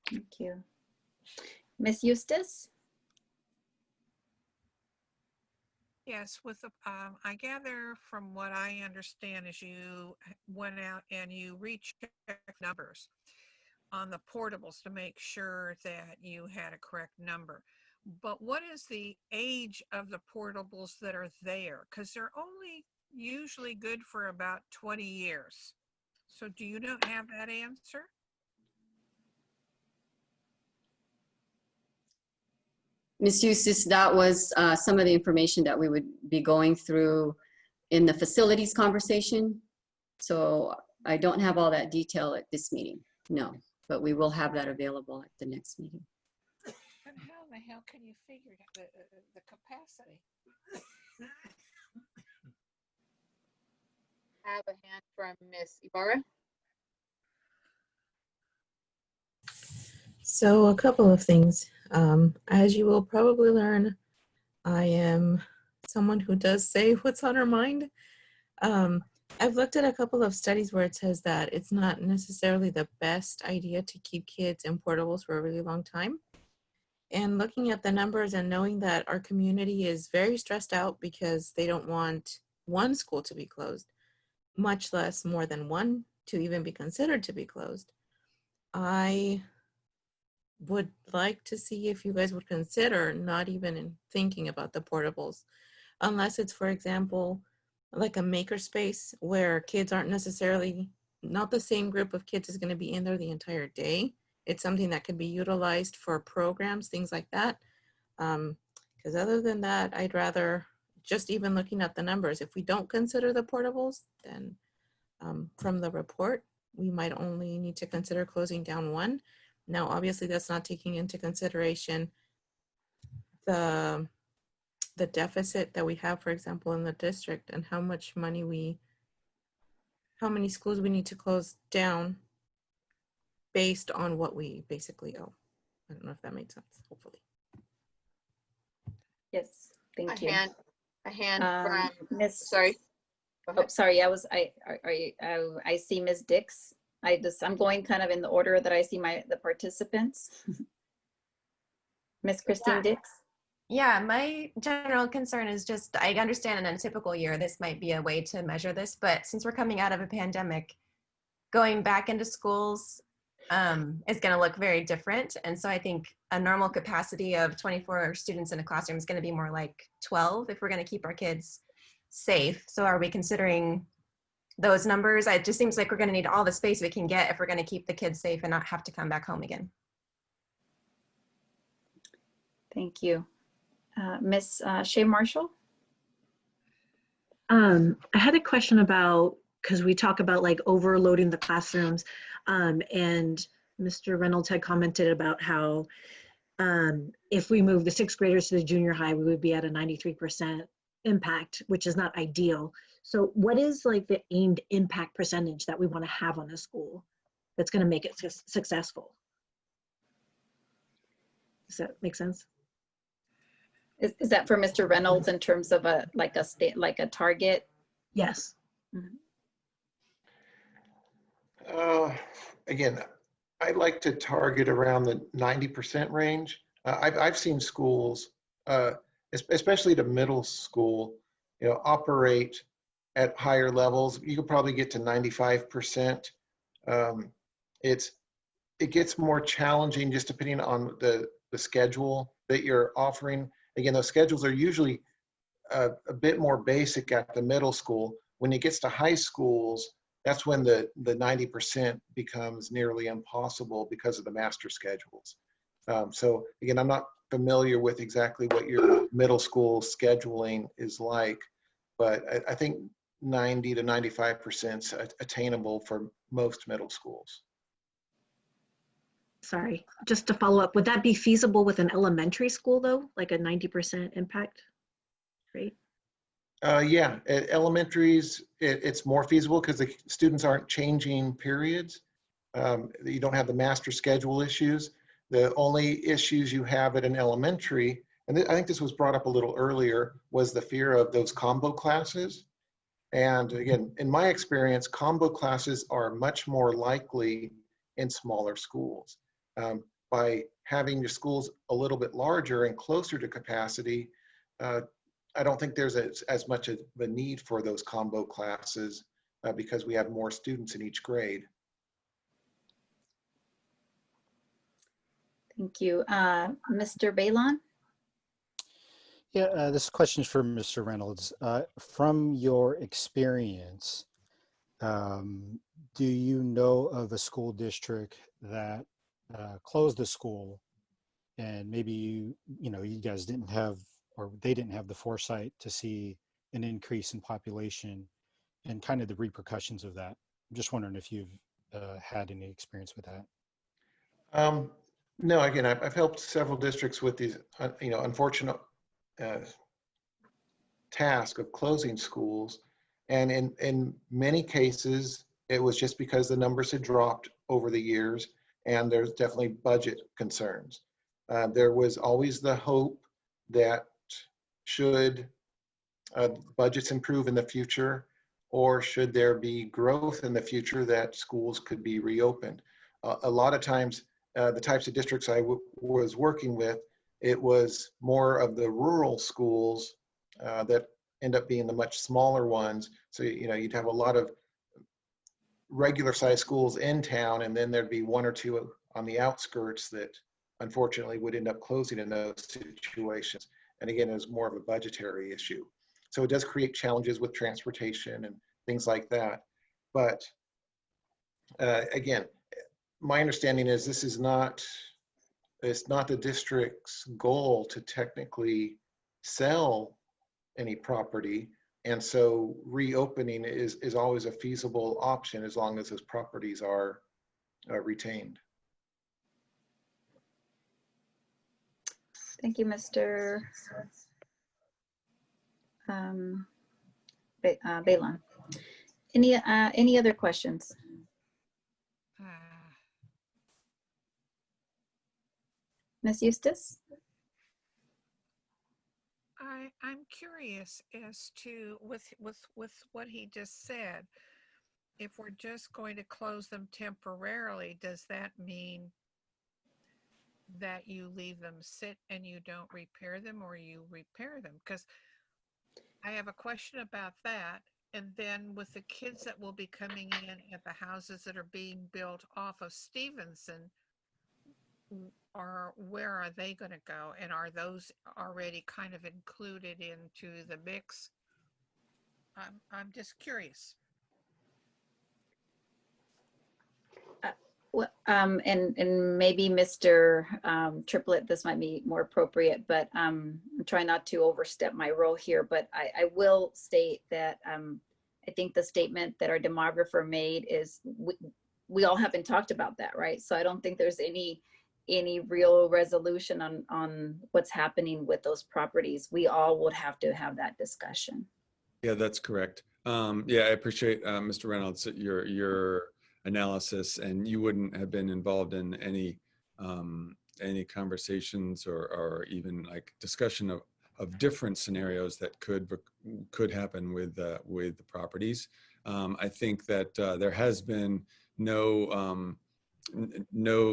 Thank you. Ms. Eustace? Yes, with the, I gather from what I understand is you went out and you rechecked numbers on the portables to make sure that you had a correct number. But what is the age of the portables that are there? Because they're only usually good for about 20 years. So do you not have that answer? Ms. Eustace, that was some of the information that we would be going through in the facilities conversation. So I don't have all that detail at this meeting, no, but we will have that available at the next meeting. And how in the hell can you figure the capacity? I have a hand from Miss Ibarra. So a couple of things. As you will probably learn, I am someone who does say what's on her mind. I've looked at a couple of studies where it says that it's not necessarily the best idea to keep kids in portables for a really long time. And looking at the numbers and knowing that our community is very stressed out because they don't want one school to be closed, much less more than one to even be considered to be closed, I would like to see if you guys would consider not even thinking about the portables, unless it's, for example, like a makerspace where kids aren't necessarily, not the same group of kids is going to be in there the entire day. It's something that could be utilized for programs, things like that. Because other than that, I'd rather, just even looking at the numbers, if we don't consider the portables, then from the report, we might only need to consider closing down one. Now, obviously, that's not taking into consideration the deficit that we have, for example, in the district, and how much money how many schools we need to close down based on what we basically owe. I don't know if that made sense, hopefully. Yes, thank you. A hand from Miss. Sorry. Oh, sorry. I see Ms. Dix. I'm going kind of in the order that I see the participants. Miss Christine Dix. Yeah, my general concern is just, I understand in a typical year, this might be a way to measure this, but since we're coming out of a pandemic, going back into schools is going to look very different. And so I think a normal capacity of 24 students in a classroom is going to be more like 12 if we're going to keep our kids safe. So are we considering those numbers? It just seems like we're going to need all the space we can get if we're going to keep the kids safe and not have to come back home again. Thank you. Miss Shea Marshall? I had a question about, because we talk about like overloading the classrooms, and Mr. Reynolds had commented about how if we move the 6th graders to the junior high, we would be at a 93% impact, which is not ideal. So what is like the aimed impact percentage that we want to have on a school that's going to make it successful? Does that make sense? Is that for Mr. Reynolds in terms of a target? Yes. Again, I like to target around the 90% range. I've seen schools, especially to middle school, operate at higher levels. You could probably get to 95%. It gets more challenging just depending on the schedule that you're offering. Again, those schedules are usually a bit more basic at the middle school. When it gets to high schools, that's when the 90% becomes nearly impossible because of the master schedules. So again, I'm not familiar with exactly what your middle school scheduling is like, but I think 90 to 95% is attainable for most middle schools. Sorry, just to follow up, would that be feasible with an elementary school though, like a 90% impact rate? Yeah, at elementaries, it's more feasible because the students aren't changing periods. You don't have the master schedule issues. The only issues you have at an elementary, and I think this was brought up a little earlier, was the fear of those combo classes. And again, in my experience, combo classes are much more likely in smaller schools. By having your schools a little bit larger and closer to capacity, I don't think there's as much of a need for those combo classes because we have more students in each grade. Thank you. Mr. Bailon? Yeah, this question is for Mr. Reynolds. From your experience, do you know of a school district that closed the school and maybe you guys didn't have, or they didn't have the foresight to see an increase in population and kind of the repercussions of that? I'm just wondering if you've had any experience with that. No, again, I've helped several districts with these, unfortunate task of closing schools. And in many cases, it was just because the numbers had dropped over the years and there's definitely budget concerns. There was always the hope that should budgets improve in the future, or should there be growth in the future, that schools could be reopened. A lot of times, the types of districts I was working with, it was more of the rural schools that end up being the much smaller ones. So, you'd have a lot of regular sized schools in town, and then there'd be one or two on the outskirts that unfortunately would end up closing in those situations. And again, it was more of a budgetary issue. So it does create challenges with transportation and things like that. But again, my understanding is this is not, it's not the district's goal to technically sell any property. And so reopening is always a feasible option as long as those properties are retained. Thank you, Mr. Balon. Any other questions? Ms. Eustace? I'm curious as to, with what he just said, if we're just going to close them temporarily, does that mean that you leave them sit and you don't repair them, or you repair them? Because I have a question about that. And then with the kids that will be coming in at the houses that are being built off of Stevenson, where are they going to go? And are those already kind of included into the mix? I'm just curious. And maybe Mr. Triplett, this might be more appropriate, but I'm trying not to overstep my role here, but I will state that I think the statement that our demographer made is we all haven't talked about that, right? So I don't think there's any real resolution on what's happening with those properties. We all would have to have that discussion. Yeah, that's correct. Yeah, I appreciate Mr. Reynolds, your analysis, and you wouldn't have been involved in any conversations or even like discussion of different scenarios that could happen with the properties. I think that there has been no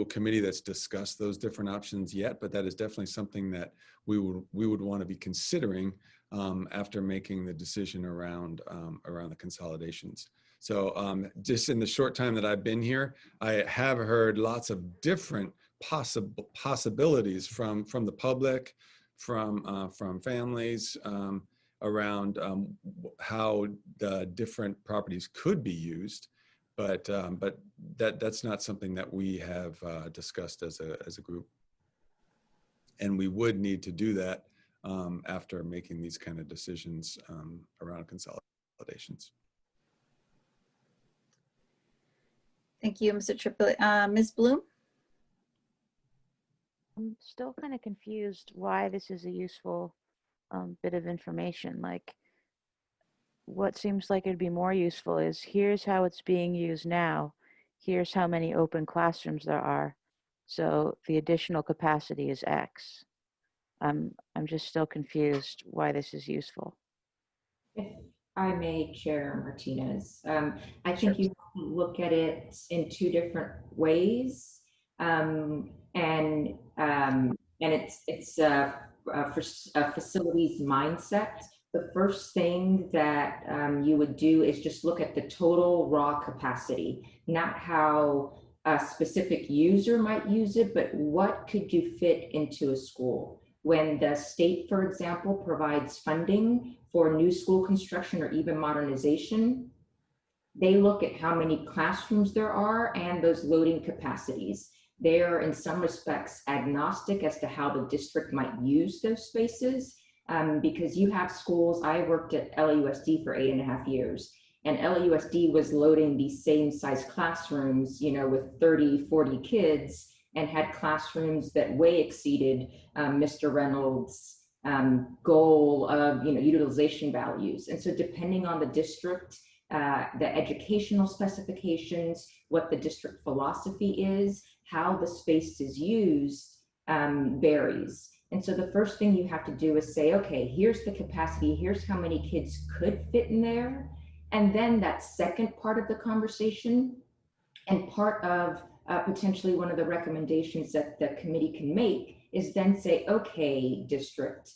committee that's discussed those different options yet, but that is definitely something that we would want to be considering after making the decision around the consolidations. So just in the short time that I've been here, I have heard lots of different possibilities from the public, from families around how the different properties could be used. But that's not something that we have discussed as a group, and we would need to do that after making these kind of decisions around consolidations. Thank you, Mr. Triplett. Ms. Bloom? I'm still kind of confused why this is a useful bit of information. Like, what seems like it'd be more useful is, here's how it's being used now. Here's how many open classrooms there are. So the additional capacity is X. I'm just still confused why this is useful. If I may, Chair Martinez, I think you look at it in two different ways, and it's a facilities mindset. The first thing that you would do is just look at the total raw capacity, not how a specific user might use it, but what could you fit into a school. When the state, for example, provides funding for new school construction or even modernization, they look at how many classrooms there are and those loading capacities. They are in some respects agnostic as to how the district might use those spaces, because you have schools. I worked at LAUSD for 8.5 years, and LAUSD was loading these same size classrooms, with 30, 40 kids, and had classrooms that way exceeded Mr. Reynolds' goal of utilization values. And so depending on the district, the educational specifications, what the district philosophy is, how the space is used varies. And so the first thing you have to do is say, okay, here's the capacity, here's how many kids could fit in there. And then that second part of the conversation, and part of potentially one of the recommendations that the committee can make, is then say, okay, district,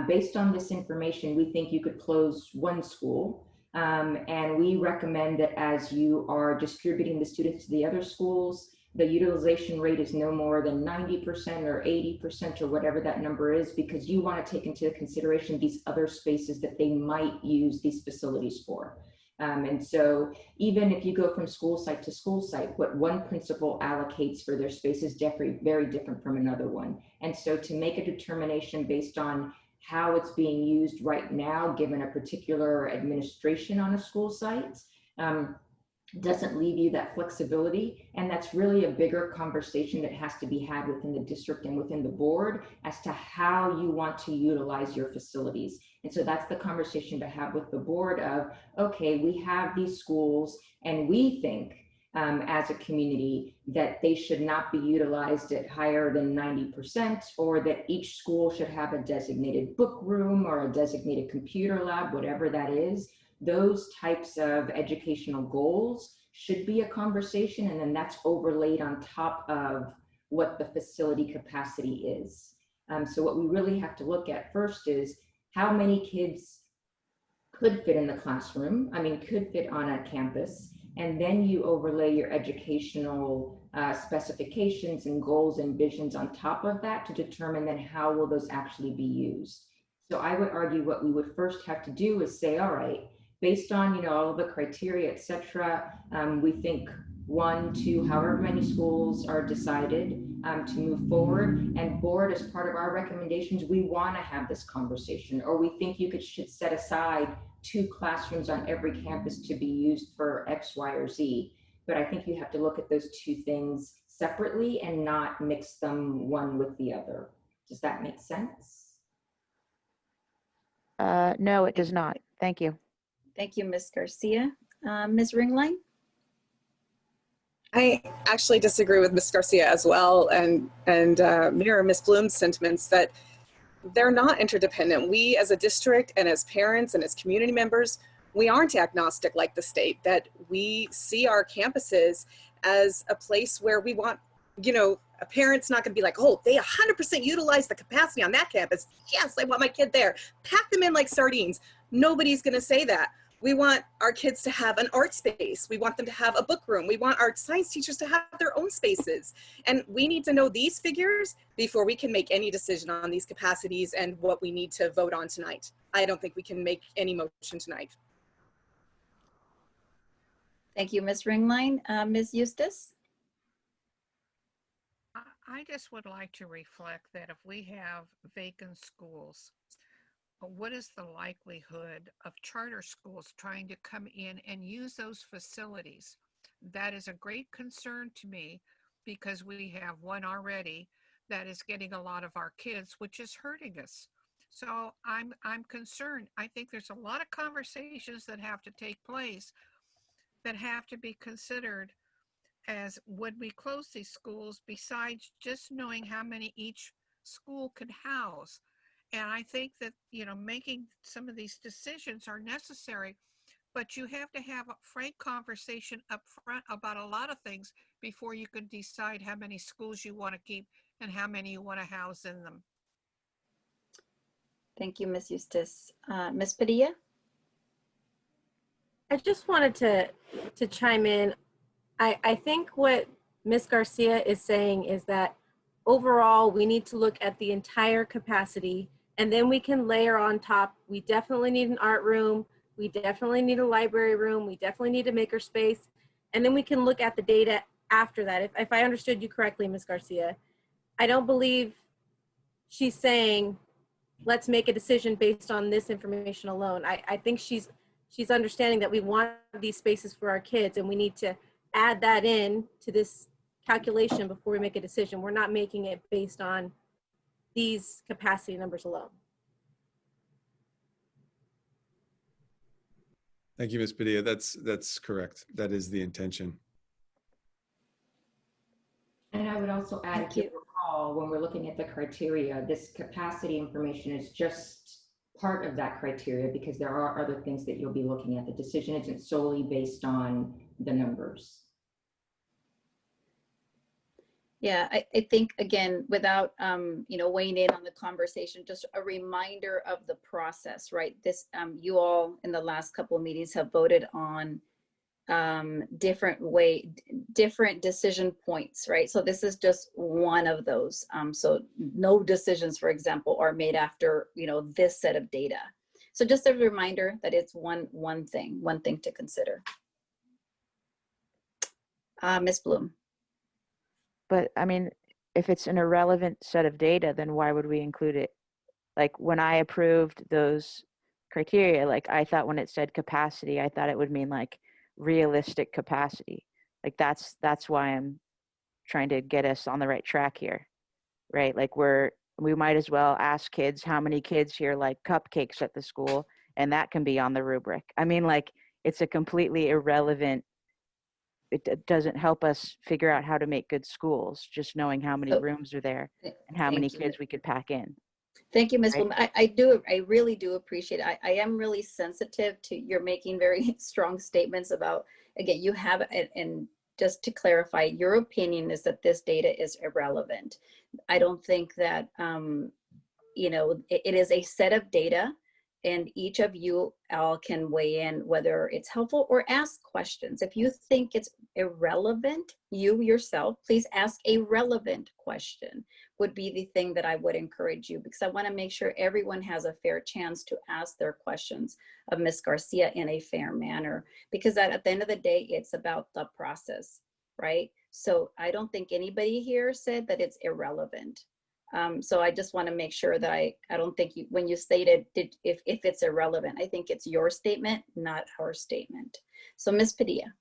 based on this information, we think you could close one school. And we recommend that as you are distributing the students to the other schools, the utilization rate is no more than 90% or 80% or whatever that number is, because you want to take into consideration these other spaces that they might use these facilities for. And so even if you go from school site to school site, what one principal allocates for their space is very different from another one. And so to make a determination based on how it's being used right now, given a particular administration on a school site, doesn't leave you that flexibility. And that's really a bigger conversation that has to be had within the district and within the board as to how you want to utilize your facilities. And so that's the conversation to have with the board of, okay, we have these schools and we think as a community that they should not be utilized at higher than 90%, or that each school should have a designated book room or a designated computer lab, whatever that is. Those types of educational goals should be a conversation, and then that's overlaid on top of what the facility capacity is. So what we really have to look at first is how many kids could fit in the classroom, could fit on a campus, and then you overlay your educational specifications and goals and visions on top of that to determine then how will those actually be used. So I would argue what we would first have to do is say, all right, based on all of the criteria, et cetera, we think 1, 2, however many schools are decided to move forward, and board, as part of our recommendations, we want to have this conversation, or we think you should set aside 2 classrooms on every campus to be used for X, Y, or Z. But I think you have to look at those 2 things separately and not mix them one with the other. Does that make sense? No, it does not. Thank you. Thank you, Ms. Garcia. Ms. Ringline? I actually disagree with Ms. Garcia as well, and mirror Ms. Bloom's sentiments that they're not interdependent. We as a district and as parents and as community members, we aren't agnostic like the state, that we see our campuses as a place where we want, a parent's not gonna be like, oh, they 100% utilize the capacity on that campus. Yes, I want my kid there. Pack them in like sardines. Nobody's gonna say that. We want our kids to have an art space. We want them to have a book room. We want our science teachers to have their own spaces. And we need to know these figures before we can make any decision on these capacities and what we need to vote on tonight. I don't think we can make any motion tonight. Thank you, Ms. Ringline. Ms. Eustace? I just would like to reflect that if we have vacant schools, what is the likelihood of charter schools trying to come in and use those facilities? That is a great concern to me, because we have one already that is getting a lot of our kids, which is hurting us. So I'm concerned. I think there's a lot of conversations that have to take place that have to be considered as when we close these schools, besides just knowing how many each school could house. And I think that, making some of these decisions are necessary, but you have to have a frank conversation up front about a lot of things before you can decide how many schools you want to keep and how many you want to house in them. Thank you, Ms. Eustace. Ms. Padilla? I just wanted to chime in. I think what Ms. Garcia is saying is that overall, we need to look at the entire capacity, and then we can layer on top. We definitely need an art room. We definitely need a library room. We definitely need a makerspace. And then we can look at the data after that. If I understood you correctly, Ms. Garcia, I don't believe she's saying, let's make a decision based on this information alone. I think she's understanding that we want these spaces for our kids, and we need to add that in to this calculation before we make a decision. We're not making it based on these capacity numbers alone. Thank you, Ms. Padilla. That's correct. That is the intention. And I would also add, if you recall, when we're looking at the criteria, this capacity information is just part of that criteria, because there are other things that you'll be looking at. The decision isn't solely based on the numbers. Yeah, I think, again, without, weighing in on the conversation, just a reminder of the process, right? This, you all in the last couple of meetings have voted on different decision points, right? So this is just one of those. So no decisions, for example, are made after, this set of data. So just a reminder that it's one thing to consider. Ms. Bloom. But I mean, if it's an irrelevant set of data, then why would we include it? Like when I approved those criteria, like I thought when it said capacity, I thought it would mean like realistic capacity. Like that's why I'm trying to get us on the right track here, right? Like we might as well ask kids how many kids here like cupcakes at the school, and that can be on the rubric. I mean, like it's a completely irrelevant. It doesn't help us figure out how to make good schools, just knowing how many rooms are there and how many kids we could pack in. Thank you, Ms. Right? Bloom. I really do appreciate it. I am really sensitive to, you're making very strong statements about, again, you have, and just to clarify, your opinion is that this data is irrelevant. I don't think that, it is a set of data, and each of you all can weigh in whether it's helpful or ask questions. If you think it's irrelevant, you yourself, please ask a relevant question, would be the thing that I would encourage you, because I want to make sure everyone has a fair chance to ask their questions of Ms. Garcia in a fair manner, because at the end of the day, it's about the process, right? So I don't think anybody here said that it's irrelevant. So I just want to make sure that I don't think when you stated if it's irrelevant, I think it's your statement, not our statement. So Ms. Padilla.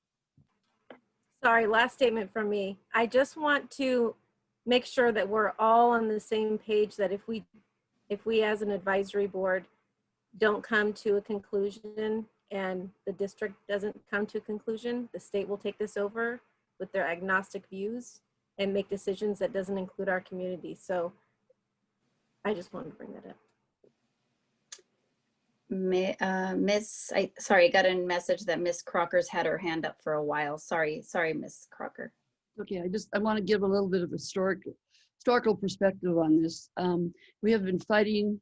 Sorry, last statement from me. I just want to make sure that we're all on the same page, that if we as an advisory board don't come to a conclusion and the district doesn't come to a conclusion, the state will take this over with their agnostic views and make decisions that doesn't include our community. So I just wanted to bring that up. Sorry, I got a message that Miss Crocker's had her hand up for a while. Sorry, Miss Crocker. Okay, I want to give a little bit of historical perspective on this. We have been fighting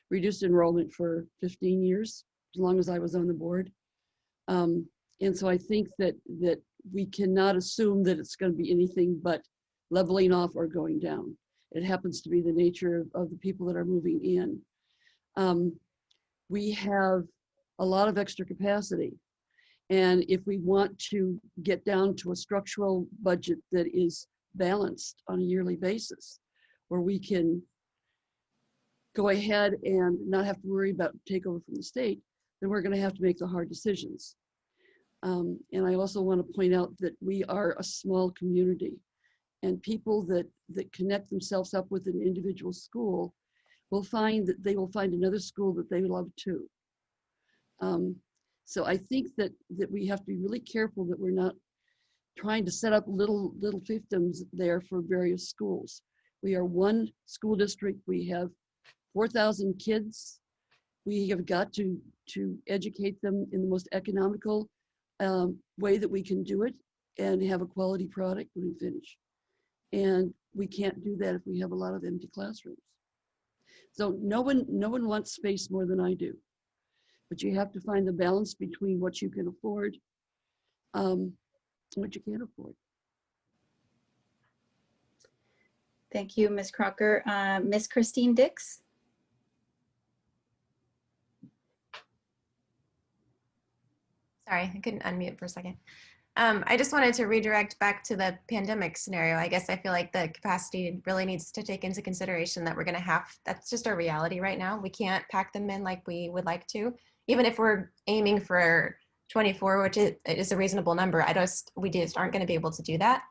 reduced enrollment for 15 years, as long as I was on the board. And so I think that we cannot assume that it's going to be anything but leveling off or going down. It happens to be the nature of the people that are moving in. We have a lot of extra capacity. And if we want to get down to a structural budget that is balanced on a yearly basis, where we can go ahead and not have to worry about takeover from the state, then we're going to have to make the hard decisions. And I also want to point out that we are a small community, and people that connect themselves up with an individual school will find that they will find another school that they love too. So I think that we have to be really careful that we're not trying to set up little fiefdoms there for various schools. We are one school district. We have 4,000 kids. We have got to educate them in the most economical way that we can do it and have a quality product when we finish. And we can't do that if we have a lot of empty classrooms. So no one wants space more than I do, but you have to find the balance between what you can afford and what you can't afford. Thank you, Ms. Crocker. Ms. Christine Dix. Sorry, I couldn't unmute for a second. I just wanted to redirect back to the pandemic scenario. I guess I feel like the capacity really needs to take into consideration that we're going to have, that's just our reality right now. We can't pack them in like we would like to, even if we're aiming for 24, which is a reasonable number. We just aren't going to be able to do that.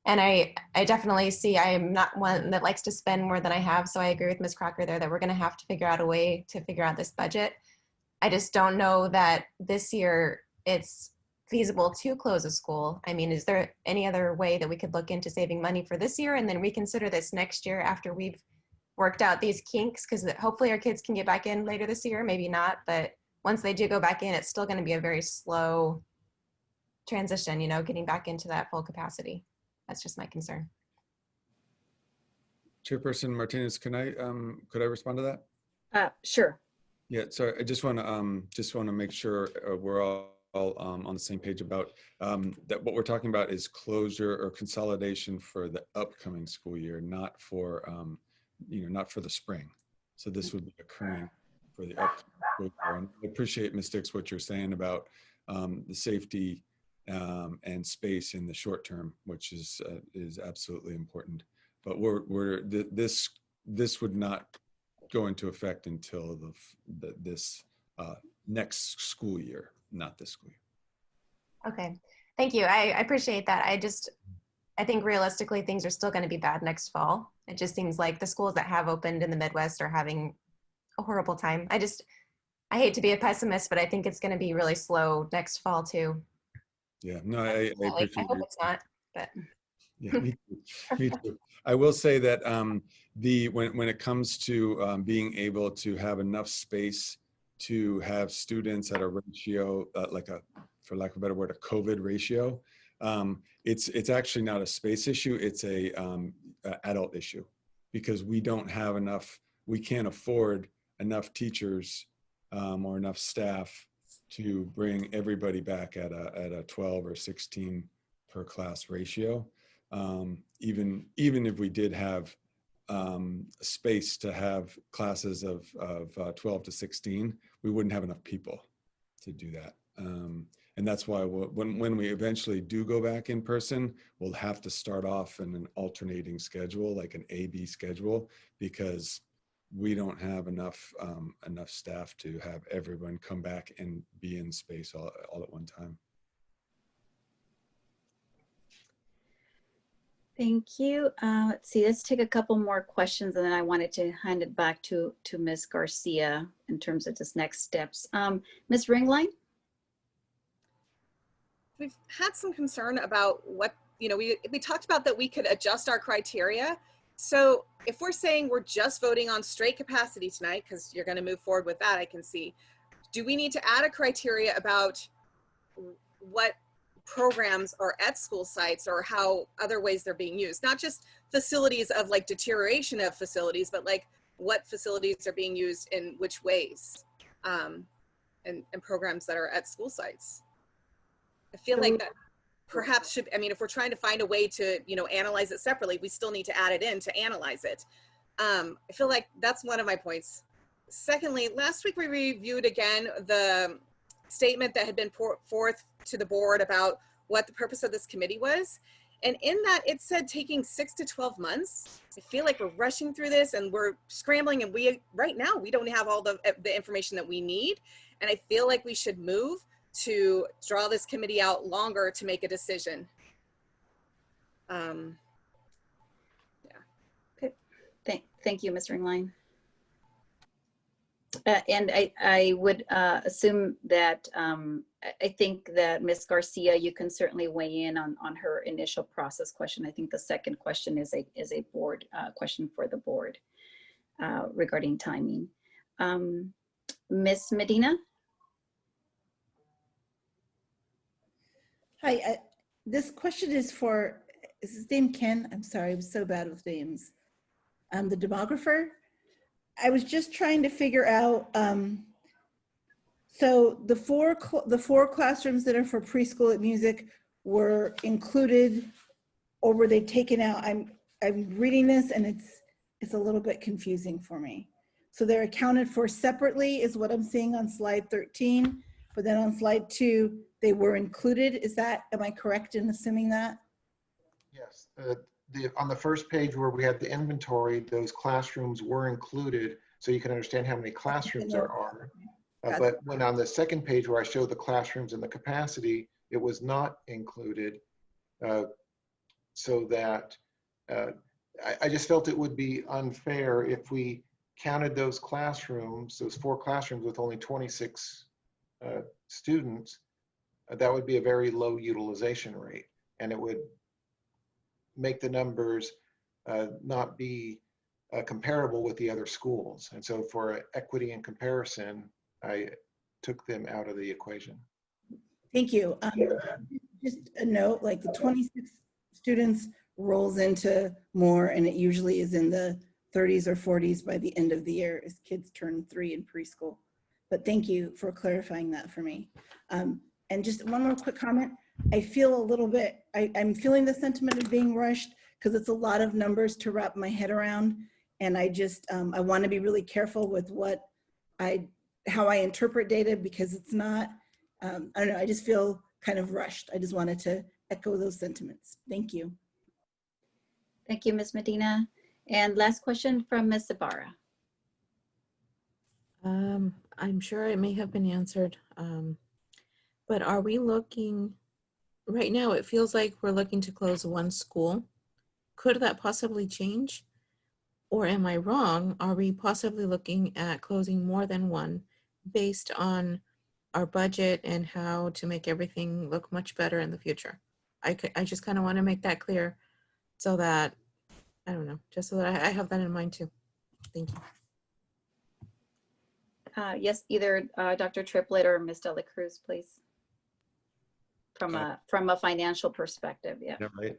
And I definitely see, I am not one that likes to spend more than I have. So I agree with Ms. Crocker there that we're going to have to figure out a way to figure out this budget. I just don't know that this year it's feasible to close a school. I mean, is there any other way that we could look into saving money for this year and then reconsider this next year after we've worked out these kinks? Because hopefully our kids can get back in later this year, maybe not, but once they do go back in, it's still going to be a very slow transition, getting back into that full capacity. That's just my concern. Chairperson Martinez, could I respond to that? Sure. Yeah, so I just want to make sure we're all all on the same page about that what we're talking about is closure or consolidation for the upcoming school year, not for, not for the spring. So this would be occurring for the upcoming school year. And I appreciate, Ms. Dix, what you're saying about the safety and space in the short term, which is absolutely important. But this would not go into effect until this next school year, not this school year. Okay, thank you. I appreciate that. I think realistically things are still going to be bad next fall. It just seems like the schools that have opened in the Midwest are having a horrible time. I hate to be a pessimist, but I think it's going to be really slow next fall too. Yeah, no, I appreciate I hope it's not, but. Yeah, me too. Me too. I will say that when it comes to being able to have enough space to have students at a ratio for lack of a better word, a COVID ratio, it's actually not a space issue. It's a adult issue, because we don't have enough. We can't afford enough teachers or enough staff to bring everybody back at a 12 or 16 per class ratio. Even if we did have space to have classes of 12 to 16, we wouldn't have enough people to do that. And that's why when we eventually do go back in person, we'll have to start off in an alternating schedule, like an A-B schedule, because we don't have enough staff to have everyone come back and be in space all at one time. Thank you. Let's see, let's take a couple more questions, and then I wanted to hand it back to Ms. Garcia in terms of just next steps. Ms. Ringline? We've had some concern about what, we talked about that we could adjust our criteria. So if we're saying we're just voting on straight capacity tonight, because you're going to move forward with that, I can see, do we need to add a criteria about what programs are at school sites or how other ways they're being used? Not just facilities of like deterioration of facilities, but like what facilities are being used in which ways, and programs that are at school sites. I feel like that perhaps should, if we're trying to find a way to, analyze it separately, we still need to add it in to analyze it. I feel like that's one of my points. Secondly, last week we reviewed again the statement that had been put forth to the board about what the purpose of this committee was. And in that it said taking 6 to 12 months. I feel like we're rushing through this and we're scrambling, and right now we don't have all the information that we need. And I feel like we should move to draw this committee out longer to make a decision. Yeah. Okay. Thank you, Ms. Ringline. And I would assume that I think that Ms. Garcia, you can certainly weigh in on her initial process question. I think the second question is a board question for the board regarding timing. Ms. Medina? Hi, this question is his name Ken? I'm sorry, I'm so bad with names. The demographer. I was just trying to figure out, so the four classrooms that are for preschool at music were included, or were they taken out? I'm reading this and it's a little bit confusing for me. So they're accounted for separately is what I'm seeing on slide 13, but then on slide 2, they were included. Am I correct in assuming that? Yes, on the first page where we had the inventory, those classrooms were included, so you can understand how many classrooms there are. But when on the second page where I showed the classrooms and the capacity, it was not included, so that I just felt it would be unfair if we counted those classrooms, those 4 classrooms with only 26 students. That would be a very low utilization rate, and it would make the numbers not be comparable with the other schools. And so for equity and comparison, I took them out of the equation. Thank you. Just a note, like the 26 students rolls into more, and it usually is in the 30s or 40s by the end of the year as kids turn 3 in preschool. But thank you for clarifying that for me. And just one more quick comment. I feel a little bit, I'm feeling the sentiment of being rushed because it's a lot of numbers to wrap my head around. And I just, I want to be really careful with how I interpret data, because it's not, I don't know, I just feel kind of rushed. I just wanted to echo those sentiments. Thank you. Thank you, Ms. Medina. And last question from Ms. Ibarra. I'm sure it may have been answered, but are we looking, right now it feels like we're looking to close one school. Could that possibly change? Or am I wrong? Are we possibly looking at closing more than one based on our budget and how to make everything look much better in the future? I just kind of want to make that clear so that, I don't know, just so that I have that in mind too. Thank you. Yes, either Dr. Triplett or Ms. Dela Cruz, please. From a financial perspective, yeah. Yeah, right.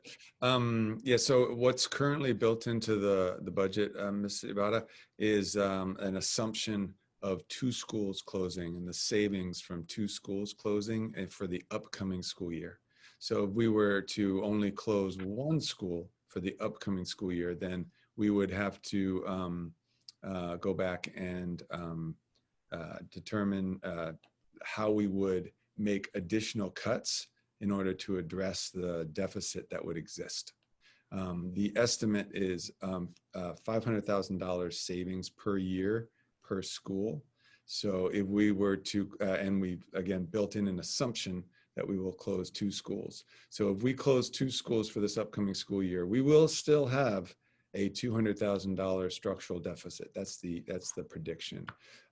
Yeah, so what's currently built into the budget, Ms. Ibarra, is an assumption of 2 schools closing and the savings from 2 schools closing and for the upcoming school year. So if we were to only close 1 school for the upcoming school year, then we would have to go back and determine how we would make additional cuts in order to address the deficit that would exist. The estimate is $500,000 savings per year per school. So if we were to, and we've again built in an assumption that we will close 2 schools. So if we close 2 schools for this upcoming school year, we will still have a $200,000 structural deficit. That's the prediction.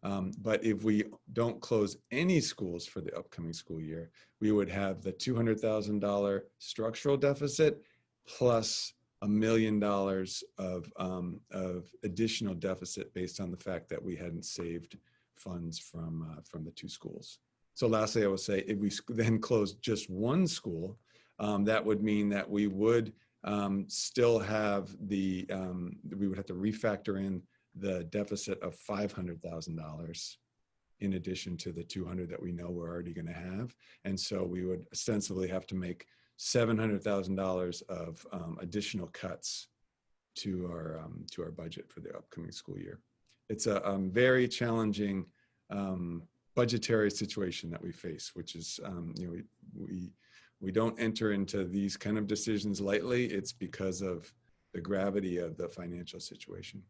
But if we don't close any schools for the upcoming school year, we would have the $200,000 structural deficit plus $1 million of additional deficit based on the fact that we hadn't saved funds from the 2 schools. So lastly, I will say if we then close just 1 school, that would mean that we would still have we would have to refactor in the deficit of $500,000 in addition to the 200 that we know we're already going to have. And so we would ostensibly have to make $700,000 of additional cuts to our budget for the upcoming school year. It's a very challenging budgetary situation that we face, which is, you know, we don't enter into these kind of decisions lightly. It's because of the gravity of the financial situation.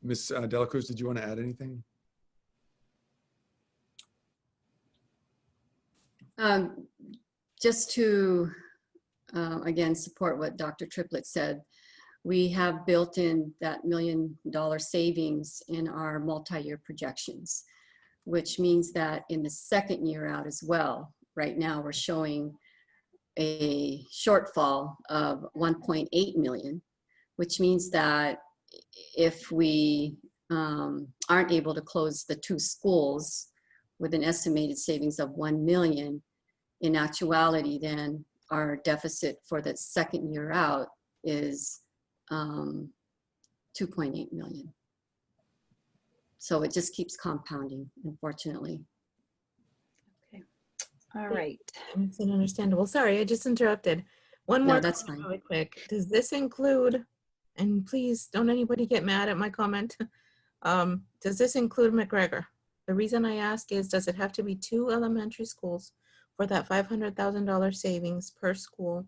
Ms. Dela Cruz, did you want to add anything? Just to, again, support what Dr. Triplett said, we have built in that $1 million savings in our multi-year projections, which means that in the second year out as well, right now we're showing a shortfall of 1.8 million, which means that if we aren't able to close the 2 schools with an estimated savings of 1 million, in actuality, then our deficit for the second year out is 2.8 million. So it just keeps compounding, unfortunately. All right. It's understandable. Sorry, I just interrupted. One more. No, that's fine. Really quick. Does this include, and please don't anybody get mad at my comment, does this include McGregor? The reason I ask is, does it have to be 2 elementary schools for that $500,000 savings per school?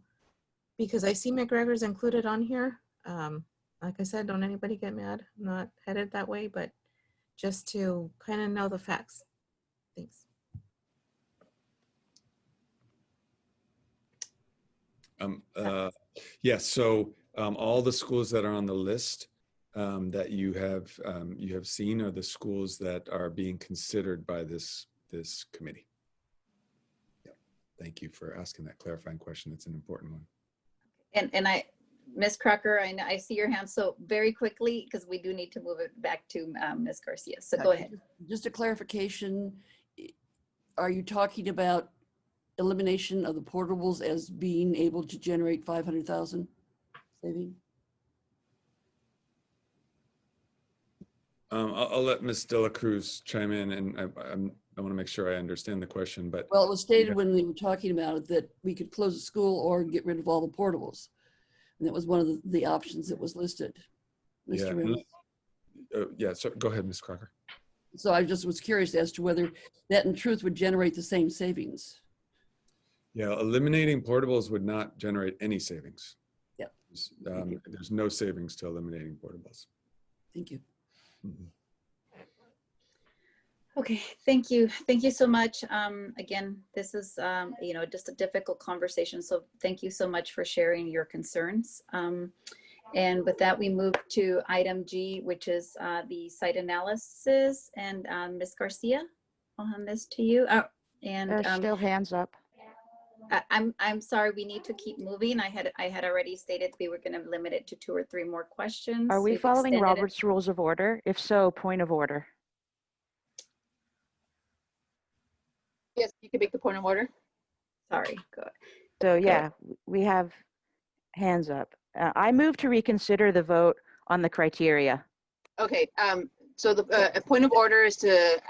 Because I see McGregor's included on here. Like I said, don't anybody get mad. I'm not headed that way, but just to kind of know the facts. Thanks. Yes, so all the schools that are on the list that you have seen are the schools that are being considered by this committee. Yeah. Thank you for asking that clarifying question. It's an important one. And Ms. Crocker, I see your hand, so very quickly, because we do need to move it back to Ms. Garcia. So go ahead. Just a clarification. Are you talking about elimination of the portables as being able to generate 500,000 saving? I'll let Ms. De La Cruz chime in, and I want to make sure I understand the question, but. Well, it was stated when we were talking about it that we could close the school or get rid of all the portables. And that was one of the options that was listed. Mr. Reynolds. Yeah, so go ahead, Ms. Crocker. So I just was curious as to whether that in truth would generate the same savings. Yeah, eliminating portables would not generate any savings. Yeah. There's no savings to eliminating portables. Thank you. Mm-hmm. Okay, thank you. Thank you so much. Again, this is, just a difficult conversation. So thank you so much for sharing your concerns. And with that, we move to item G, which is the site analysis. And Ms. Garcia, I'll hand this to you. Still hands up. I'm sorry, we need to keep moving. I had already stated we were going to limit it to 2 or 3 more questions. Are we We've following extended it. Robert's Rules of Order? If so, point of order. Yes, you can make the point of order. Sorry, good. So yeah, we have hands up. I move to reconsider the vote on the criteria. Okay, so the a point of order is to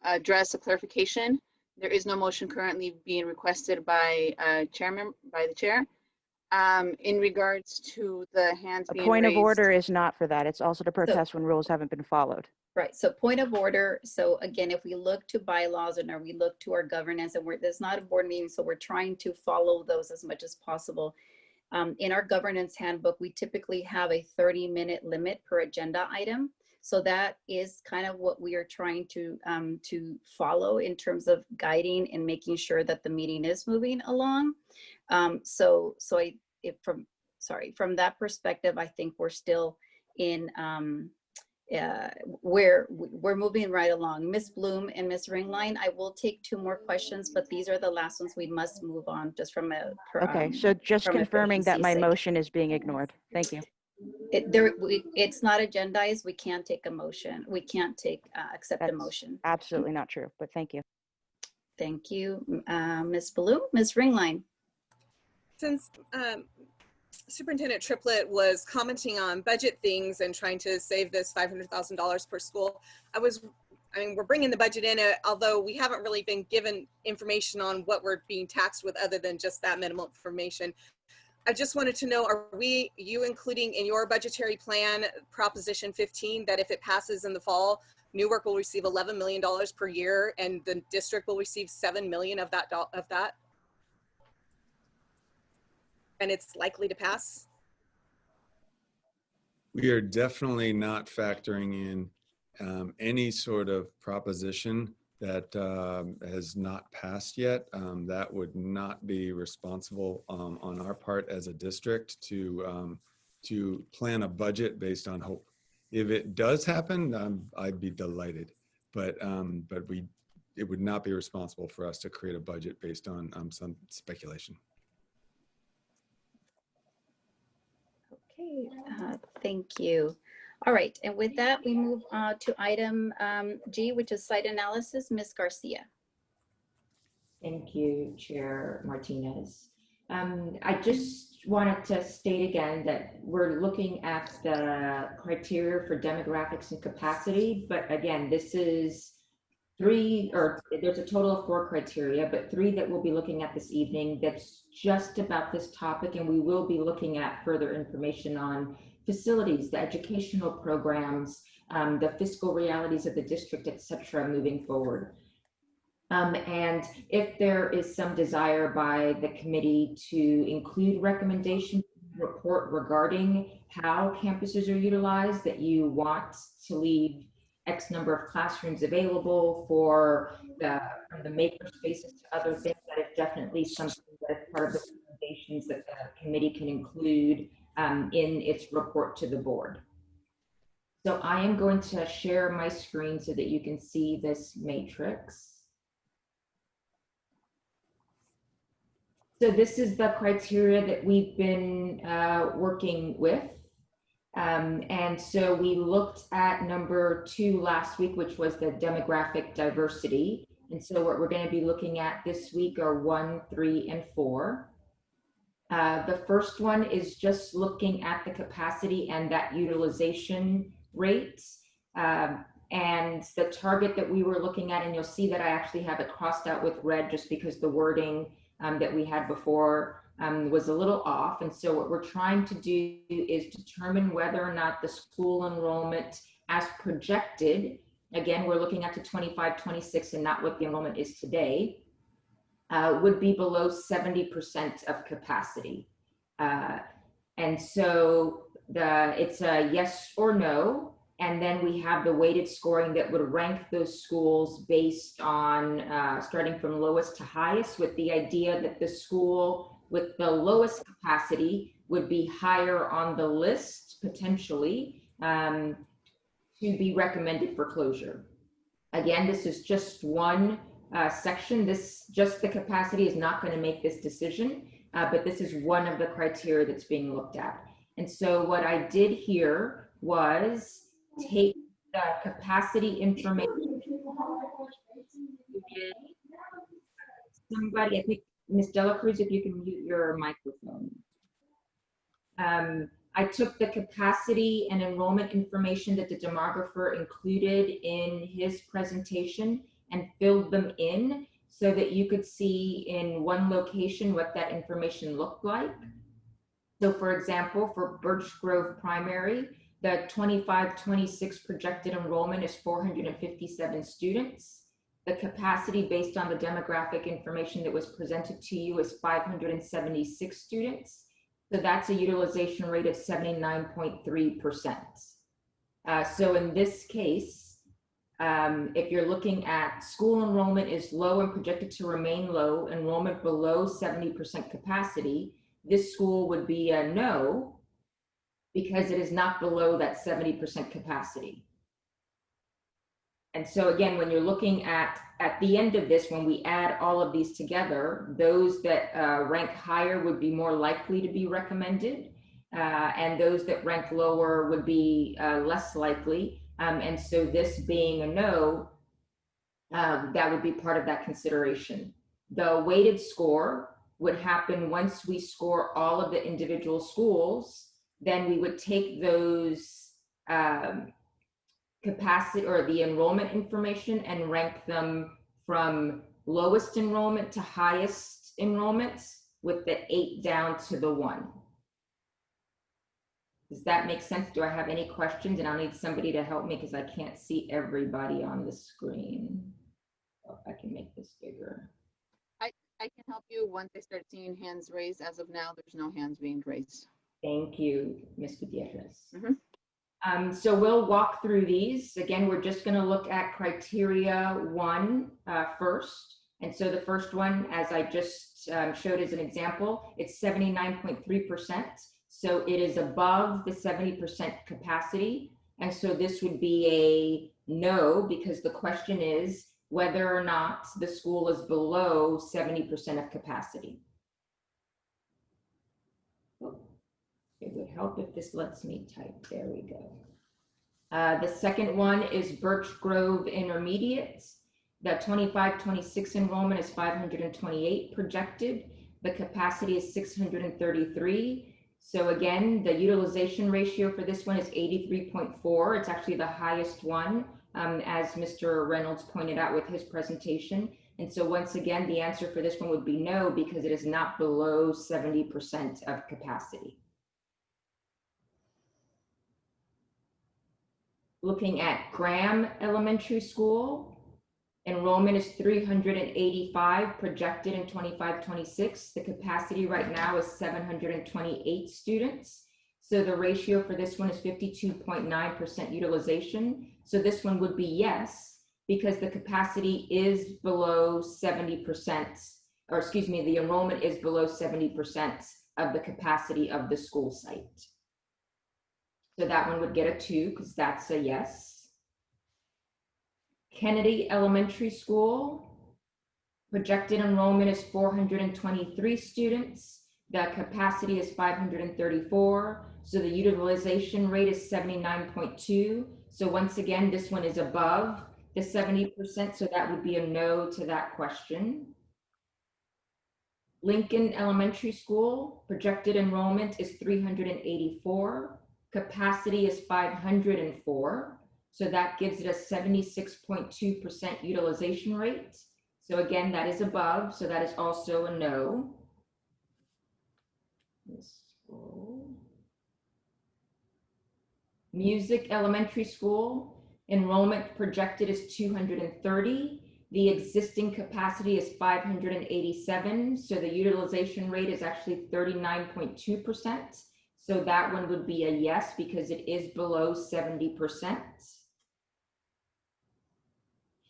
address a clarification. There is no motion currently being requested by the chair. In regards to the hands being A point raised. of order is not for that. It's also to protest when rules haven't been followed. Right, so point of order. So again, if we look to bylaws and we look to our governance, and there's not a board meeting, so we're trying to follow those as much as possible. In our governance handbook, we typically have a 30-minute limit per agenda item. So that is kind of what we are trying to follow in terms of guiding and making sure that the meeting is moving along. From that perspective, I think we're still in we're moving right along. Ms. Bloom and Ms. Ringline, I will take 2 more questions, but these are the last ones. We must move on just from a okay, so just confirming that my motion is being ignored. Thank you. It's not agendized. We can't take a motion. We can't accept a motion. Absolutely not true, but thank you. Thank you, Ms. Bloom. Ms. Ringline. Since Superintendent Triplett was commenting on budget things and trying to save this $500,000 per school, we're bringing the budget in, although we haven't really been given information on what we're being taxed with other than just that minimal information. I just wanted to know, are you including in your budgetary plan Proposition 15 that if it passes in the fall, Newark will receive $11 million per year and the district will receive $7 million of that? And it's likely to pass? We are definitely not factoring in any sort of proposition that has not passed yet. That would not be responsible on our part as a district to plan a budget based on hope. If it does happen, I'd be delighted, but it would not be responsible for us to create a budget based on some speculation. Okay, thank you. All right, and with that, we move to item G, which is site analysis. Ms. Garcia. Thank you, Chair Martinez. I just wanted to state again that we're looking at the criteria for demographics and capacity, but again, this is there's a total of 4 criteria, but 3 that we'll be looking at this evening that's just about this topic, and we will be looking at further information on facilities, the educational programs, the fiscal realities of the district, etc., moving forward. And if there is some desire by the committee to include recommendations report regarding how campuses are utilized, that you want to leave X number of classrooms available for from the maker spaces to other things, that is definitely something that is part of the recommendations that the committee can include in its report to the board. So I am going to share my screen so that you can see this matrix. So this is the criteria that we've been working with. And so we looked at number 2 last week, which was the demographic diversity. And so what we're going to be looking at this week are 1, 3, and 4. The first one is just looking at the capacity and that utilization rates. And the target that we were looking at, and you'll see that I actually have it crossed out with red just because the wording that we had before was a little off. And so what we're trying to do is determine whether or not the school enrollment as projected, again, we're looking at to 25, 26 and not what the enrollment is today, would be below 70% of capacity. And so it's a yes or no. And then we have the weighted scoring that would rank those schools based on starting from lowest to highest, with the idea that the school with the lowest capacity would be higher on the list, potentially, to be recommended for closure. Again, this is just one section. Just the capacity is not going to make this decision, but this is one of the criteria that's being looked at. And so what I did here was take the capacity information. Somebody, I think Ms. Dela Cruz, if you can mute your microphone. I took the capacity and enrollment information that the demographer included in his presentation and filled them in so that you could see in one location what that information looked like. So for example, for Birch Grove Primary, the 25-26 projected enrollment is 457 students. The capacity based on the demographic information that was presented to you is 576 students. So that's a utilization rate of 79.3%. So in this case, if you're looking at school enrollment is low and projected to remain low, enrollment below 70% capacity, this school would be a no because it is not below that 70% capacity. And so again, when you're looking at the end of this, when we add all of these together, those that rank higher would be more likely to be recommended, and those that rank lower would be less likely. And so this being a no, that would be part of that consideration. The weighted score would happen once we score all of the individual schools. Then we would take those capacity or the enrollment information and rank them from lowest enrollment to highest enrollments with the 8 down to the 1. Does that make sense? Do I have any questions? And I'll need somebody to help me because I can't see everybody on the screen. Oh, I can make this bigger. I can help you once I start seeing hands raised. As of now, there's no hands being raised. Thank you, Ms. Gutierrez. So we'll walk through these. Again, we're just going to look at criteria 1 first. And so the first one, as I just showed as an example, it's 79.3%. So it is above the 70% capacity. And so this would be a no, because the question is whether or not the school is below 70% of capacity. It would help if this lets me type. There we go. The second one is Birch Grove Intermediate. The 25-26 enrollment is 528 projected. The capacity is 633. So again, the utilization ratio for this one is 83.4. It's actually the highest one, as Mr. Reynolds pointed out with his presentation. And so once again, the answer for this one would be no, because it is not below 70% of capacity. Looking at Graham Elementary School, enrollment is 385 projected in 25-26. The capacity right now is 728 students. So the ratio for this one is 52.9% utilization. So this one would be yes, because the capacity is below 70%, or excuse me, the enrollment is below 70% of the capacity of the school site. So that one would get a 2 because that's a yes. Kennedy Elementary School, projected enrollment is 423 students. The capacity is 534. So the utilization rate is 79.2. So once again, this one is above the 70%. So that would be a no to that question. Lincoln Elementary School, projected enrollment is 384. Capacity is 504. So that gives it a 76.2% utilization rate. So again, that is above, so that is also a no. Let's scroll. Music elementary school, enrollment projected is 230. The existing capacity is 587. So the utilization rate is actually 39.2%. So that one would be a yes because it is below 70%.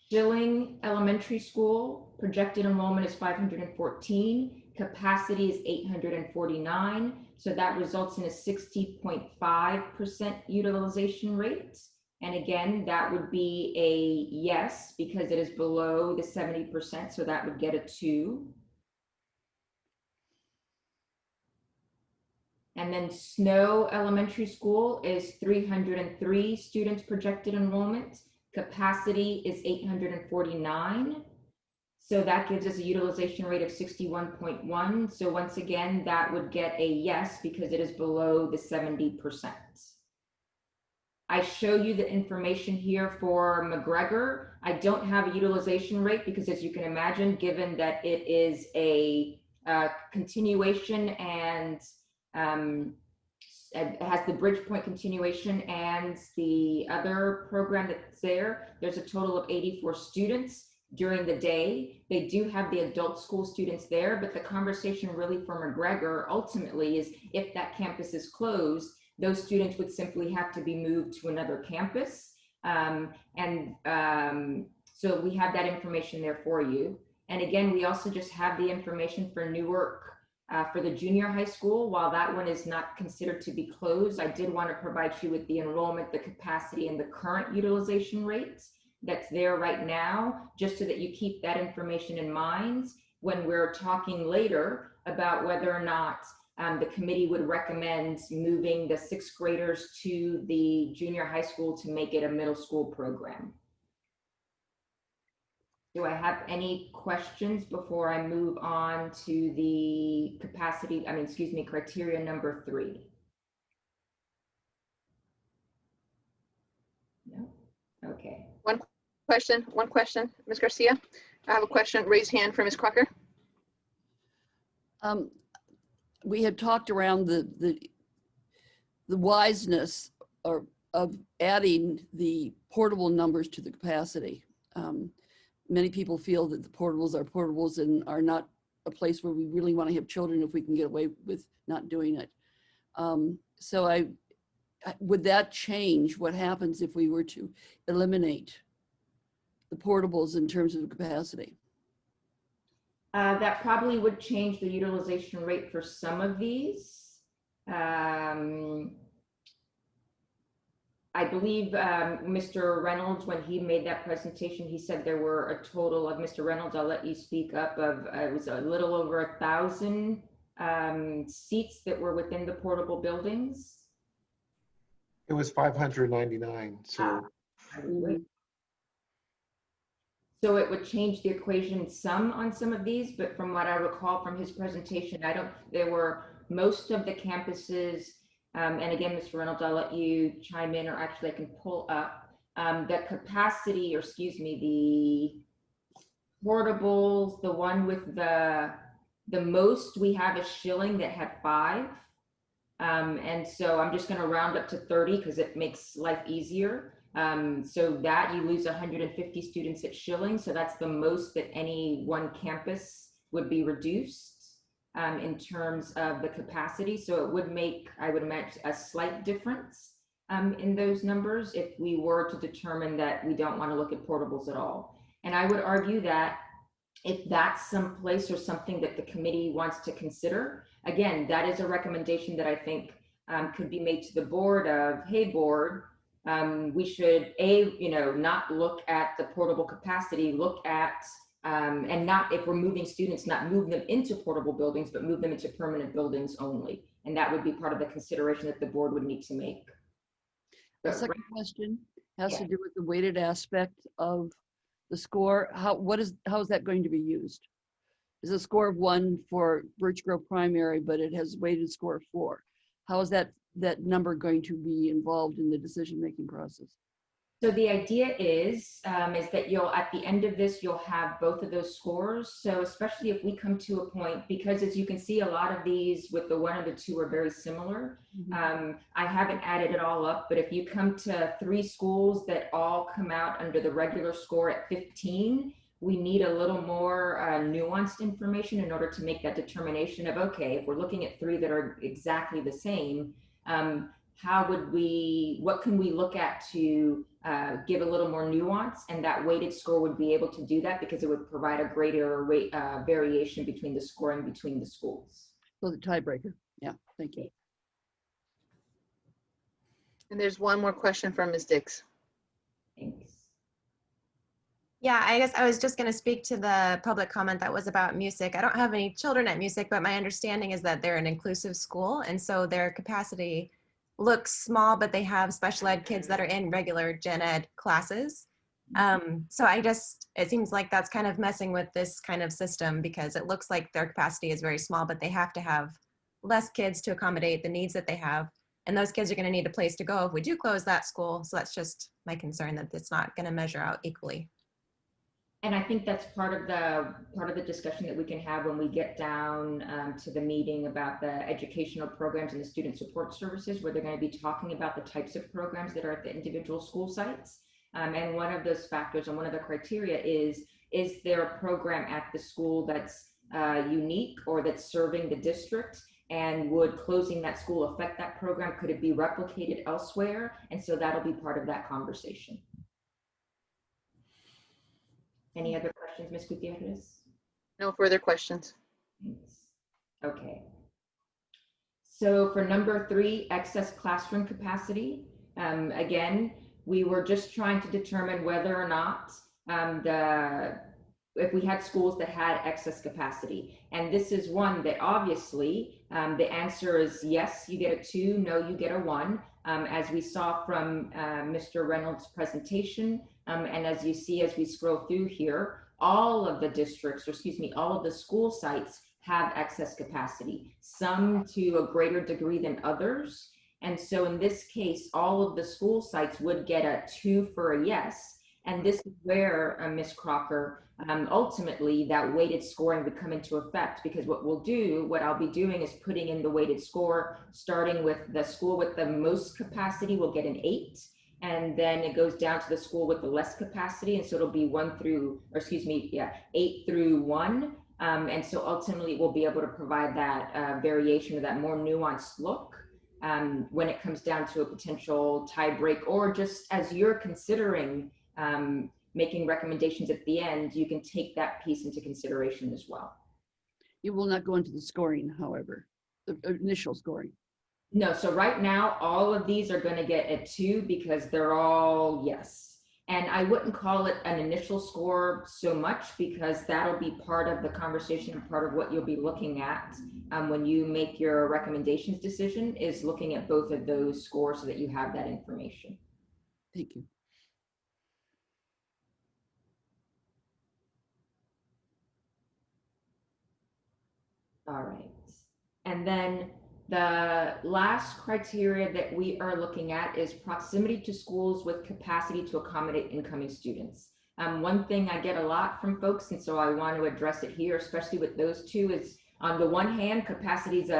Schilling Elementary School, projected enrollment is 514, capacity is 849, so that results in a 60.5% utilization rate. And again, that would be a yes because it is below the 70%, so that would get a 2. And then Snow Elementary School is 303 students projected enrollment. Capacity is 849. So that gives us a utilization rate of 61.1. So once again, that would get a yes because it is below the 70%. I show you the information here for McGregor. I don't have a utilization rate because, as you can imagine, given that it is a continuation and it has the Bridgepoint continuation and the other program that's there. There's a total of 84 students during the day. They do have the adult school students there, but the conversation really for McGregor ultimately is if that campus is closed, those students would simply have to be moved to another campus. So we have that information there for you. And again, we also just have the information for Newark. For the junior high school, while that one is not considered to be closed, I did want to provide you with the enrollment, the capacity, and the current utilization rates that's there right now, just so that you keep that information in mind when we're talking later about whether or not the committee would recommend moving the 6th graders to the junior high school to make it a middle school program. Do I have any questions before I move on to the criteria number 3? No? Okay. One question, Ms. Garcia. I have a question, raised hand from Ms. Crocker. We had talked around the wiseness of adding the portable numbers to the capacity. Many people feel that the portables are portables and are not a place where we really want to have children if we can get away with not doing it. So would that change what happens if we were to eliminate the portables in terms of capacity? That probably would change the utilization rate for some of these. I believe Mr. Reynolds, when he made that presentation, he said there were a total of, Mr. Reynolds, I'll let you speak up, of it was a little over 1,000 seats that were within the portable buildings. It was 599, so. So it would change the equation some on some of these, but from what I recall from his presentation, there were most of the campuses. And again, Mr. Reynolds, I'll let you chime in, or actually I can pull up the capacity, or excuse me, the portables, the one with the most we have is Schilling that had 5. And so I'm just going to round up to 30 because it makes life easier. So that you lose 150 students at Schilling. So that's the most that any one campus would be reduced. In terms of the capacity. So it would make, I would imagine, a slight difference in those numbers if we were to determine that we don't want to look at portables at all. And I would argue that if that's some place or something that the committee wants to consider, again, that is a recommendation that I think could be made to the board of, hey board, we should not look at the portable capacity, look at and not, if we're moving students, not move them into portable buildings, but move them into permanent buildings only. And that would be part of the consideration that the board would need to make. The second question has to do with the weighted aspect of the score. How is that going to be used? Is a score of 1 for Birch Grove Primary, but it has weighted score of 4. How is that number going to be involved in the decision-making process? So the idea is that you'll, at the end of this, you'll have both of those scores. So especially if we come to a point, because as you can see, a lot of these with the 1 and the 2 are very similar. I haven't added it all up, but if you come to 3 schools that all come out under the regular score at 15, we need a little more nuanced information in order to make that determination of, okay, if we're looking at 3 that are exactly the same, what can we look at to give a little more nuance? And that weighted score would be able to do that because it would provide a greater variation between the scoring between the schools. So the tiebreaker. Yeah, thank you. And there's one more question from Ms. Dix. Thanks. Yeah, I guess I was just going to speak to the public comment that was about music. I don't have any children at music, but my understanding is that they're an inclusive school. And so their capacity looks small, but they have special ed kids that are in regular gen ed classes. So it seems like that's kind of messing with this kind of system because it looks like their capacity is very small, but they have to have less kids to accommodate the needs that they have. And those kids are going to need a place to go if we do close that school. So that's just my concern that it's not going to measure out equally. And I think that's part of the discussion that we can have when we get down to the meeting about the educational programs and the student support services, where they're going to be talking about the types of programs that are at the individual school sites. And one of those factors and one of the criteria is there a program at the school that's unique or that's serving the district? And would closing that school affect that program? Could it be replicated elsewhere? And so that'll be part of that conversation. Any other questions, Ms. Gutierrez? No further questions. Thanks. Okay. So for number 3, excess classroom capacity, again, we were just trying to determine whether or not if we had schools that had excess capacity. And this is one that obviously the answer is yes, you get a 2, no, you get a 1. As we saw from Mr. Reynolds' presentation, and as you see as we scroll through here, all of the districts, or excuse me, all of the school sites have excess capacity, some to a greater degree than others. And so in this case, all of the school sites would get a 2 for a yes. And this is where, Ms. Crocker, ultimately that weighted scoring would come into effect, because what I'll be doing is putting in the weighted score, starting with the school with the most capacity will get an 8. And then it goes down to the school with the less capacity. And so it'll be 8 through 1. And so ultimately we'll be able to provide that variation of that more nuanced look when it comes down to a potential tie break, or just as you're considering making recommendations at the end, you can take that piece into consideration as well. You will not go into the scoring, however, the initial scoring. No, so right now, all of these are going to get a 2 because they're all yes. And I wouldn't call it an initial score so much, because that'll be part of the conversation and part of what you'll be looking at when you make your recommendations decision, is looking at both of those scores so that you have that information. Thank you. All right. And then the last criteria that we are looking at is proximity to schools with capacity to accommodate incoming students. One thing I get a lot from folks, and so I want to address it here, especially with those 2, is on the one hand, capacity is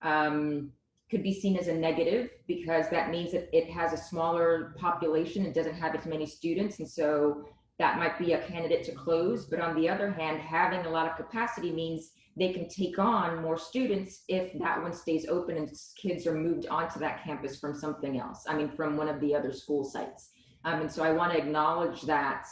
could be seen as a negative, because that means that it has a smaller population and doesn't have as many students. And so that might be a candidate to close. But on the other hand, having a lot of capacity means they can take on more students if that one stays open and kids are moved onto that campus from something else. I mean, from one of the other school sites. And so I want to acknowledge that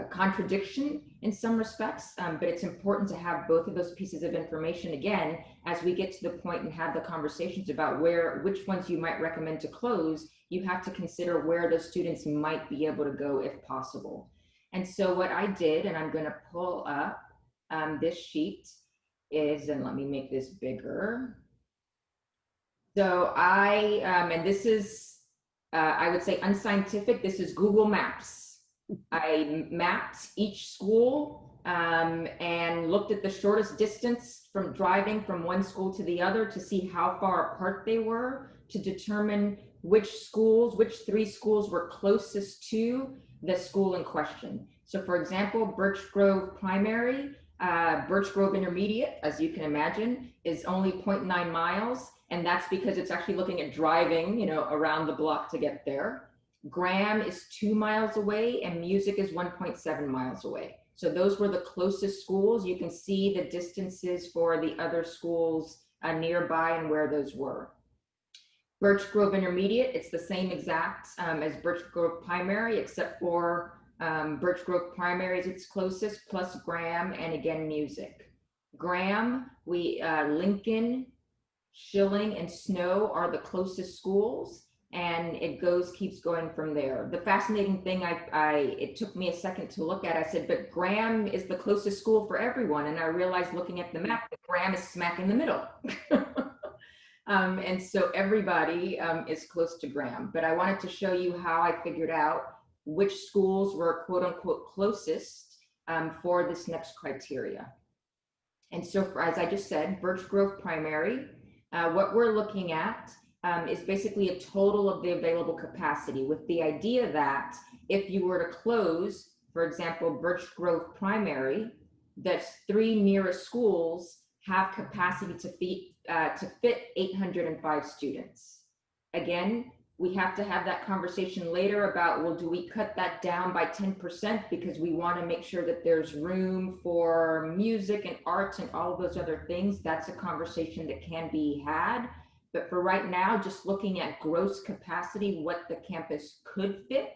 contradiction in some respects, but it's important to have both of those pieces of information again as we get to the point and have the conversations about which ones you might recommend to close. You have to consider where those students might be able to go if possible. And so what I did, and I'm going to pull up this sheet, is, and let me make this bigger. So and this is, I would say unscientific, this is Google Maps. I mapped each school and looked at the shortest distance from driving from one school to the other to see how far apart they were, to determine which 3 schools were closest to the school in question. So for example, Birch Grove Primary, Birch Grove Intermediate, as you can imagine, is only 0.9 miles. And that's because it's actually looking at driving, you know, around the block to get there. Graham is 2 miles away and Music is 1.7 miles away. So those were the closest schools. You can see the distances for the other schools nearby and where those were. Birch Grove Intermediate, it's the same exact as Birch Grove Primary, except for Birch Grove Primary is its closest, plus Graham and again Music. Graham, Lincoln, Schilling, and Snow are the closest schools, and it keeps going from there. The fascinating thing, it took me a second to look at, I said, but Graham is the closest school for everyone, and I realized looking at the map that Graham is smack in the middle. And so everybody is close to Graham, but I wanted to show you how I figured out which schools were quote unquote closest for this next criteria. And so as I just said, Birch Grove Primary, what we're looking at is basically a total of the available capacity, with the idea that if you were to close, for example, Birch Grove Primary, the 3 nearest schools have capacity to fit 805 students. Again, we have to have that conversation later about, well, do we cut that down by 10% because we want to make sure that there's room for music and arts and all of those other things? That's a conversation that can be had. But for right now, just looking at gross capacity, what the campus could fit,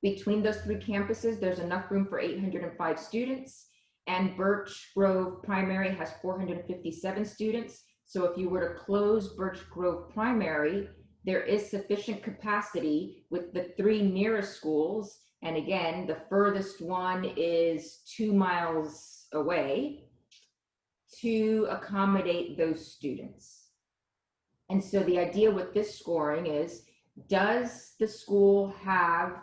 between those 3 campuses, there's enough room for 805 students. And Birch Grove Primary has 457 students. So if you were to close Birch Grove Primary, there is sufficient capacity with the 3 nearest schools. And again, the furthest one is 2 miles away to accommodate those students. And so the idea with this scoring is, does the school have,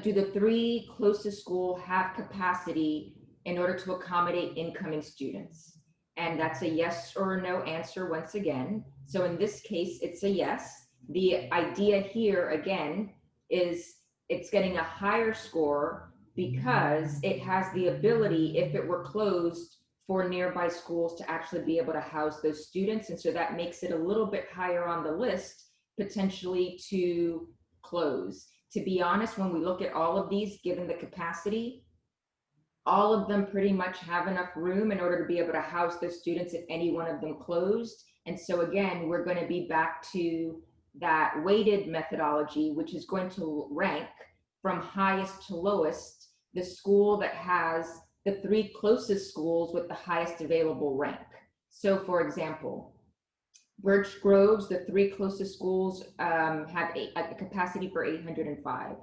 do the 3 closest schools have capacity in order to accommodate incoming students? And that's a yes or a no answer once again. So in this case, it's a yes. The idea here, again, is it's getting a higher score because it has the ability, if it were closed, for nearby schools to actually be able to house those students. And so that makes it a little bit higher on the list, potentially to close. To be honest, when we look at all of these, given the capacity, all of them pretty much have enough room in order to be able to house those students if any one of them closed. And so again, we're going to be back to that weighted methodology, which is going to rank from highest to lowest the school that has the 3 closest schools with the highest available rank. So for example, Birch Grove's, the 3 closest schools have a capacity for 805.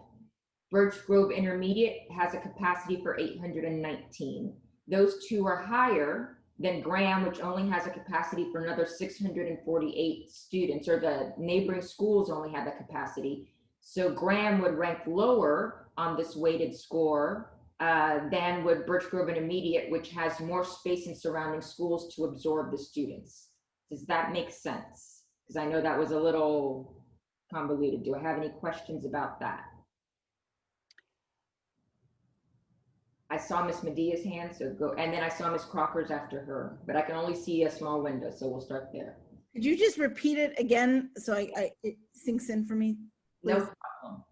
Birch Grove Intermediate has a capacity for 819. Those 2 are higher than Graham, which only has a capacity for another 648 students, or the neighboring schools only have that capacity. So Graham would rank lower on this weighted score than would Birch Grove Intermediate, which has more space in surrounding schools to absorb the students. Does that make sense? Because I know that was a little convoluted. Do I have any questions about that? I saw Miss Medea's hand, so go, and then I saw Miss Crocker's after her, but I can only see a small window, so we'll start there. Could you just repeat it again so it sinks in for me, please? No problem.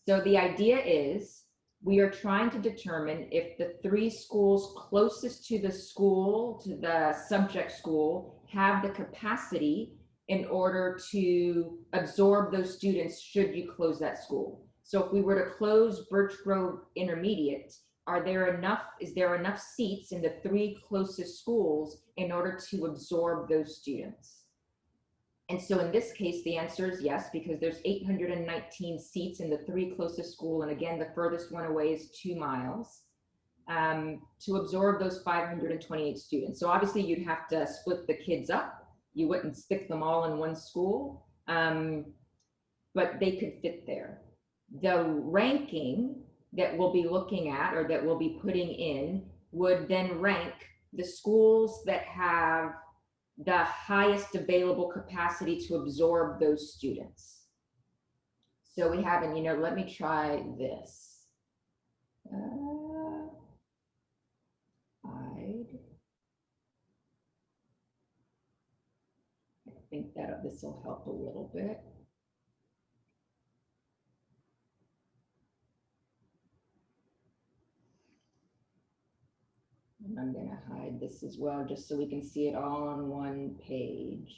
So the idea is, we are trying to determine if the 3 schools closest to the school, to the subject school, have the capacity in order to absorb those students should you close that school. So if we were to close Birch Grove Intermediate, is there enough seats in the 3 closest schools in order to absorb those students? And so in this case, the answer is yes, because there's 819 seats in the 3 closest school. And again, the furthest one away is 2 miles to absorb those 528 students. So obviously you'd have to split the kids up. You wouldn't stick them all in one school, but they could fit there. The ranking that we'll be looking at, or that we'll be putting in, would then rank the schools that have the highest available capacity to absorb those students. So we have, and let me try this. Hide. I think that this will help a little bit. And I'm going to hide this as well, just so we can see it all on one page.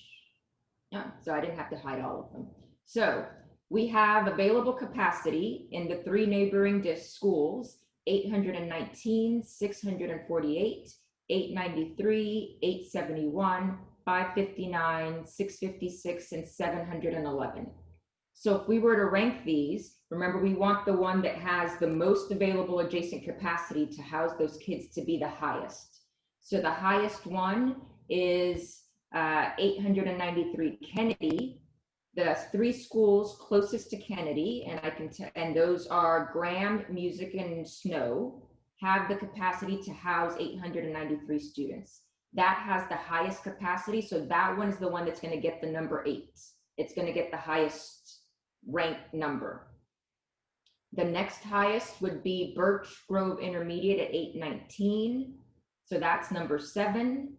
Yeah, so I didn't have to hide all of them. So we have available capacity in the 3 neighboring schools: 819, 648, 893, 871, 559, 656, and 711. So if we were to rank these, remember, we want the one that has the most available adjacent capacity to house those kids to be the highest. So the highest one is 893 Kennedy. The 3 schools closest to Kennedy, and those are Graham, Music, and Snow, have the capacity to house 893 students. That has the highest capacity, so that one is the one that's going to get the number 8. It's going to get the highest ranked number. The next highest would be Birch Grove Intermediate at 819. So that's number 7.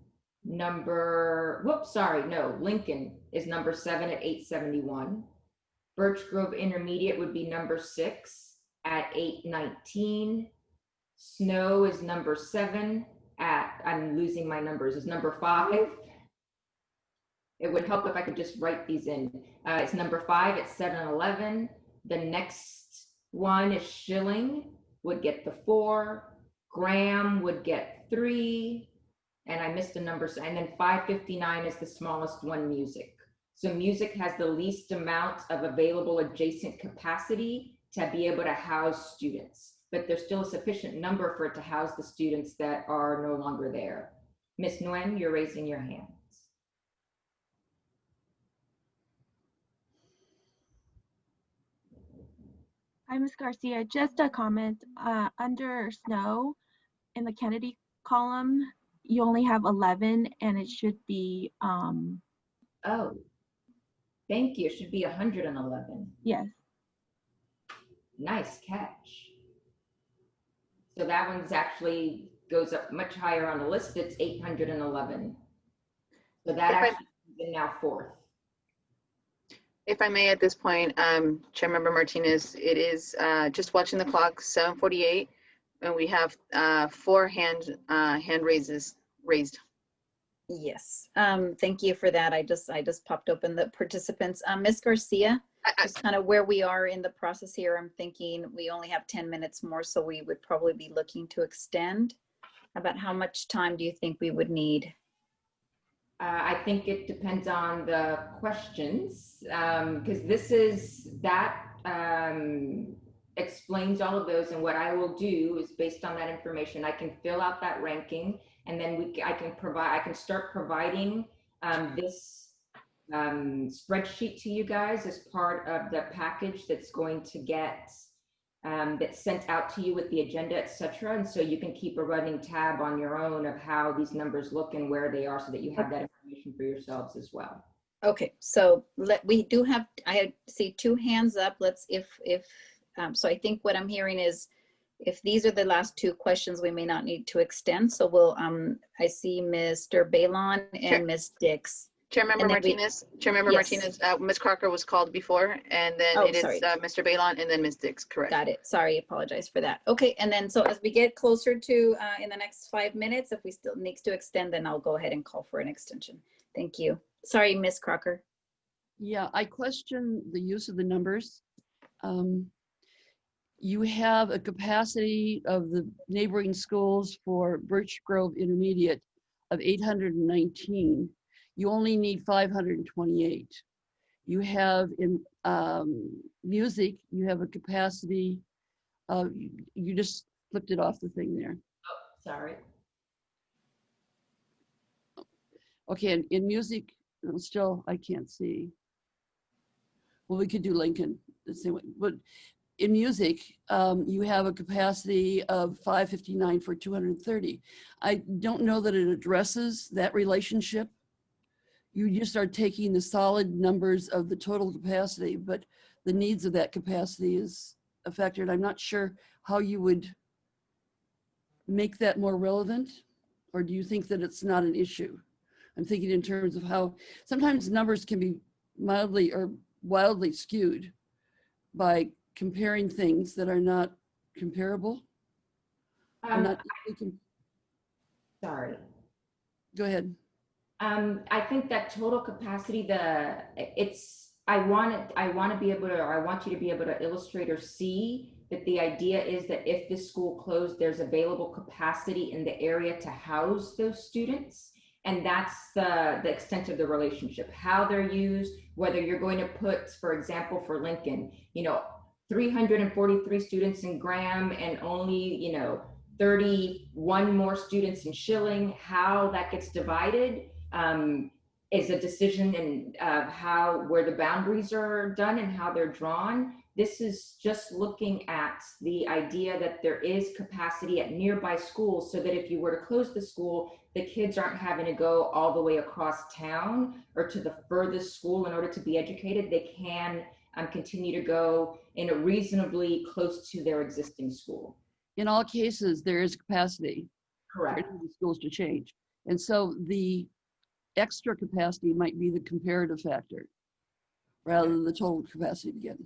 Lincoln is number 7 at 871. Birch Grove Intermediate would be number 6 at 819. Snow is number 7 at, I'm losing my numbers, is number 5. It would help if I could just write these in. It's number 5 at 711. The next one is Schilling, would get the 4. Graham would get 3. And I missed a number. And then 559 is the smallest one, Music. So Music has the least amount of available adjacent capacity to be able to house students. But there's still a sufficient number for it to house the students that are no longer there. Miss Nguyen, you're raising your hand. Hi, Ms. Garcia. Just a comment. Under Snow, in the Kennedy column, you only have 11, and it should be. Oh, thank you. It should be 111. Yes. Nice catch. So that one's actually goes up much higher on the list. It's 811. So that actually is now 4th. If I may, at this point, Chairmember Martinez, it is just watching the clock, 7:48, and we have 4 hand raises raised. Yes, thank you for that. I just popped open the participants. Ms. Garcia, just kind of where we are in the process here, I'm thinking we only have 10 minutes more, so we would probably be looking to extend. About how much time do you think we would need? I think it depends on the questions, because that explains all of those. And what I will do is, based on that information, I can fill out that ranking, and then I can start providing this spreadsheet to you guys as part of the package that's going to get that's sent out to you with the agenda, etc. And so you can keep a running tab on your own of how these numbers look and where they are, so that you have that information for yourselves as well. Okay, so I see 2 hands up. So I think what I'm hearing is, if these are the last 2 questions, we may not need to extend. So we'll, I see Mr. Balon and Ms. Dix. Chairmember Martinez, Ms. Crocker was called before, and then it is Mr. Balon and then Ms. Dix, correct? Got it. Sorry, apologize for that. Okay, and then so as we get closer to in the next 5 minutes, if we still need to extend, then I'll go ahead and call for an extension. Thank you. Sorry, Ms. Crocker. Yeah, I question the use of the numbers. You have a capacity of the neighboring schools for Birch Grove Intermediate of 819. You only need 528. You have in music, you have a capacity of, you just flipped it off the thing there. Oh, sorry. Okay, in music, still, I can't see. Well, we could do Lincoln the same way, but in music, you have a capacity of 559 for 230. I don't know that it addresses that relationship. you just are taking the solid numbers of the total capacity, but the needs of that capacity is affected. I'm not sure how you would make that more relevant, or do you think that it's not an issue? I'm thinking in terms of how sometimes numbers can be mildly or wildly skewed by comparing things that are not comparable. Or not Sorry. Go ahead. I think that total capacity, I want to be able to, or I want you to be able to illustrate or see that the idea is that if the school closed, there's available capacity in the area to house those students. And that's the extent of the relationship, how they're used, whether you're going to put, for example, for Lincoln, 343 students in Graham and only, 31 more students in Schilling, how that gets divided is a decision in where the boundaries are done and how they're drawn. This is just looking at the idea that there is capacity at nearby schools so that if you were to close the school, the kids aren't having to go all the way across town or to the furthest school in order to be educated. They can continue to go in a reasonably close to their existing school. In all cases, there is capacity Correct. for the schools to change. And so the extra capacity might be the comparative factor rather than the total capacity again,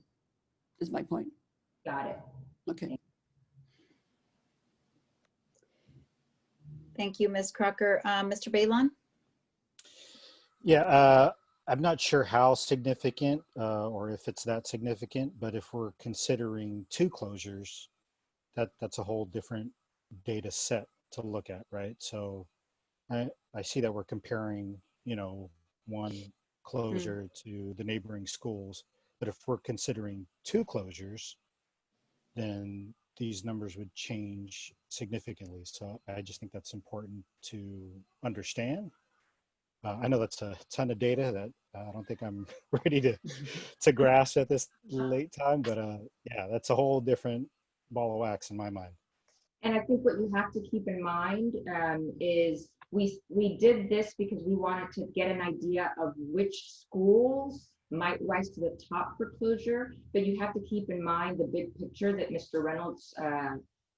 is my point. Got it. Okay. Thank you, Ms. Crocker. Mr. Bailon? Yeah, I'm not sure how significant or if it's that significant, but if we're considering 2 closures, that's a whole different data set to look at, right? So I see that we're comparing, one closure to the neighboring schools, but if we're considering 2 closures, then these numbers would change significantly. So I just think that's important to understand. I know that's a ton of data that I don't think I'm ready to grasp at this late time, but yeah, that's a whole different ball of wax in my mind. And I think what you have to keep in mind is we did this because we wanted to get an idea of which schools might rise to the top for closure, but you have to keep in mind the big picture that Mr. Reynolds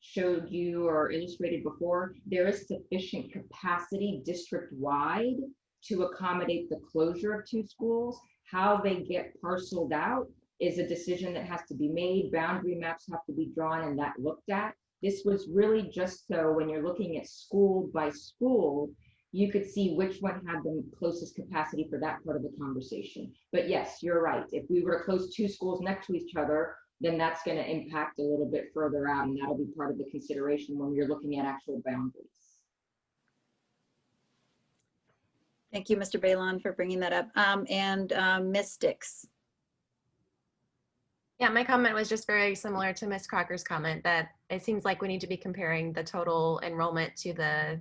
showed you or illustrated before. There is sufficient capacity district-wide to accommodate the closure of 2 schools. How they get parceled out is a decision that has to be made. Boundary maps have to be drawn and that looked at. This was really just so when you're looking at school by school, you could see which one had the closest capacity for that part of the conversation. But yes, you're right. If we were to close 2 schools next to each other, then that's going to impact a little bit further out, and that'll be part of the consideration when you're looking at actual boundaries. Thank you, Mr. Bailon, for bringing that up. And Ms. Dix. Yeah, my comment was just very similar to Ms. Crocker's comment that it seems like we need to be comparing the total enrollment to the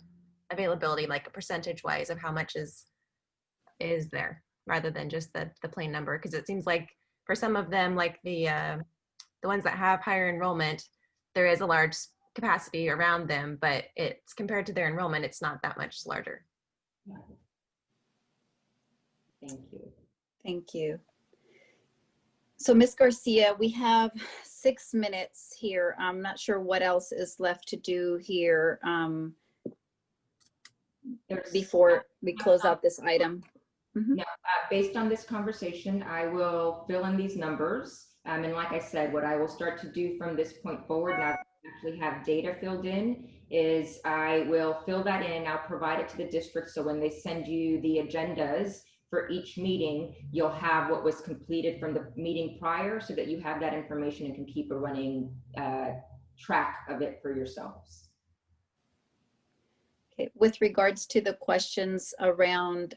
availability, like percentage wise of how much is there rather than just the plain number. Because it seems like for some of them, like the ones that have higher enrollment, there is a large capacity around them, but it's compared to their enrollment, it's not that much larger. Thank you. Thank you. So Ms. Garcia, we have 6 minutes here. I'm not sure what else is left to do here before we close out this item. No, based on this conversation, I will fill in these numbers. And like I said, what I will start to do from this point forward, now that I actually have data filled in, is I will fill that in. I'll provide it to the district. So when they send you the agendas for each meeting, you'll have what was completed from the meeting prior so that you have that information and can keep a running track of it for yourselves. Okay. With regards to the questions around,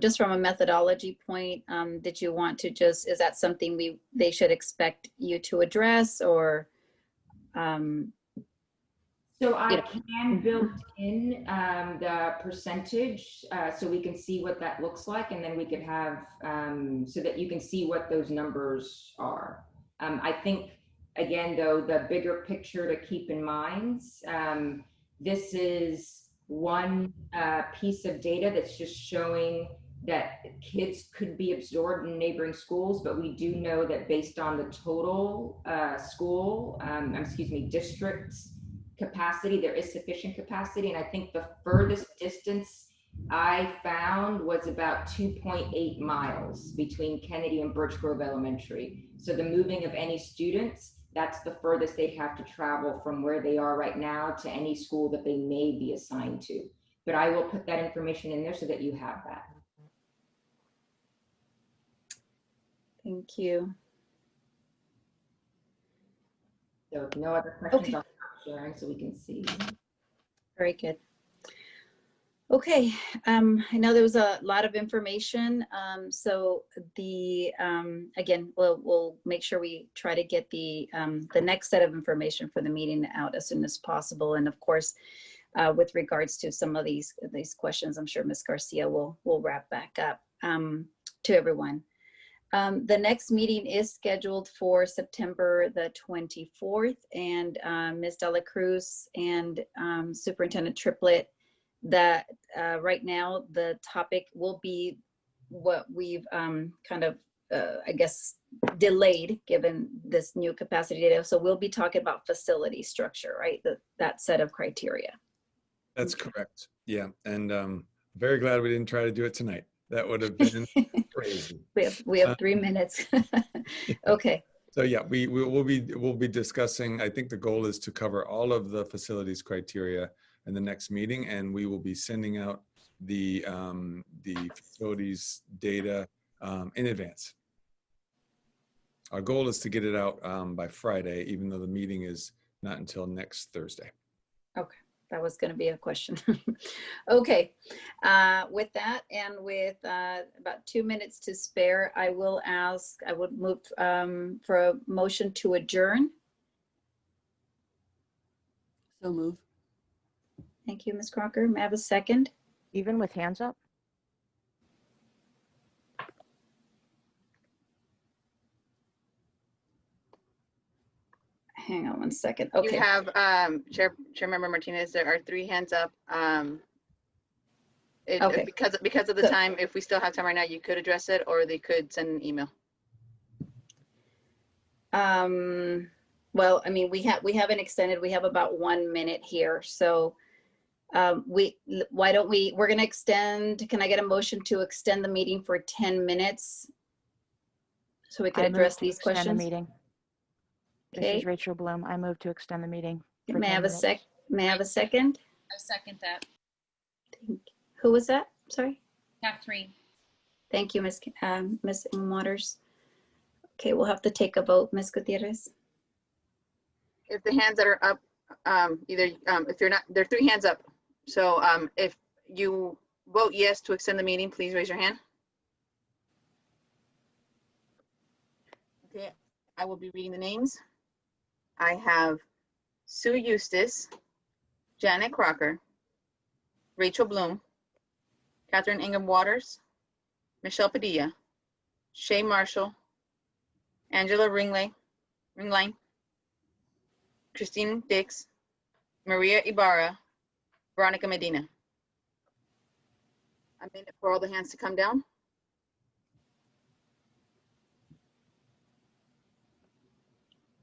just from a methodology point, did you want to is that something they should expect you to address, or? So I can build in the percentage so we can see what that looks like, and then we could have, so that you can see what those numbers are. I think, again, though, the bigger picture to keep in mind, this is one piece of data that's just showing that kids could be absorbed in neighboring schools, but we do know that based on the total district's capacity, there is sufficient capacity. And I think the furthest distance I found was about 2.8 miles between Kennedy and Birch Grove Elementary. So the moving of any students, that's the furthest they'd have to travel from where they are right now to any school that they may be assigned to. But I will put that information in there so that you have that. Thank you. So if no other questions, Okay. I'll stop sharing so we can see. Very good. Okay, I know there was a lot of information. So again, we'll make sure we try to get the next set of information for the meeting out as soon as possible. And of course, with regards to some of these questions, I'm sure Ms. Garcia will wrap back up to everyone. The next meeting is scheduled for September the 24th, and Ms. Dela Cruz and Superintendent Triplett, that right now the topic will be what we've kind of, I guess, delayed given this new capacity data. So we'll be talking about facility structure, right? That set of criteria. That's correct. Yeah. And very glad we didn't try to do it tonight. That would have been crazy. We have 3 minutes. Okay. So yeah, we'll be discussing, I think the goal is to cover all of the facilities criteria in the next meeting, and we will be sending out the facilities data in advance. Our goal is to get it out by Friday, even though the meeting is not until next Thursday. Okay, that was going to be a question. Okay, with that and with about 2 minutes to spare, I would move for a motion to adjourn. So move. Thank you, Ms. Crocker. May I have a second? Even with hands up? Hang on one second. Okay. You have Chair Member Martinez. There are 3 hands up. Okay. Because of the time, if we still have time right now, you could address it, or they could send an email. Well, I mean, we haven't extended. We have about 1 minute here, so why don't we're going to extend. Can I get a motion to extend the meeting for 10 minutes so we could address these questions? The meeting. This Okay. is Rachel Bloom. I move to extend the meeting. May I have a second? I second that. Who was that? Sorry. Catherine. Thank you, Ms. Waters. Okay, we'll have to take a vote, Ms. Gutierrez. If the hands that are up, if you're not, there are 3 hands up. So if you vote yes to extend the meeting, please raise your hand. Okay, I will be reading the names. I have Sue Eustace, Janet Crocker, Rachel Bloom, Catherine Ingham Waters, Michelle Padilla, Shay Marshall, Angela Ringline, Christine Dix, Maria Ibarra, Veronica Medina. I'm in it for all the hands to come down.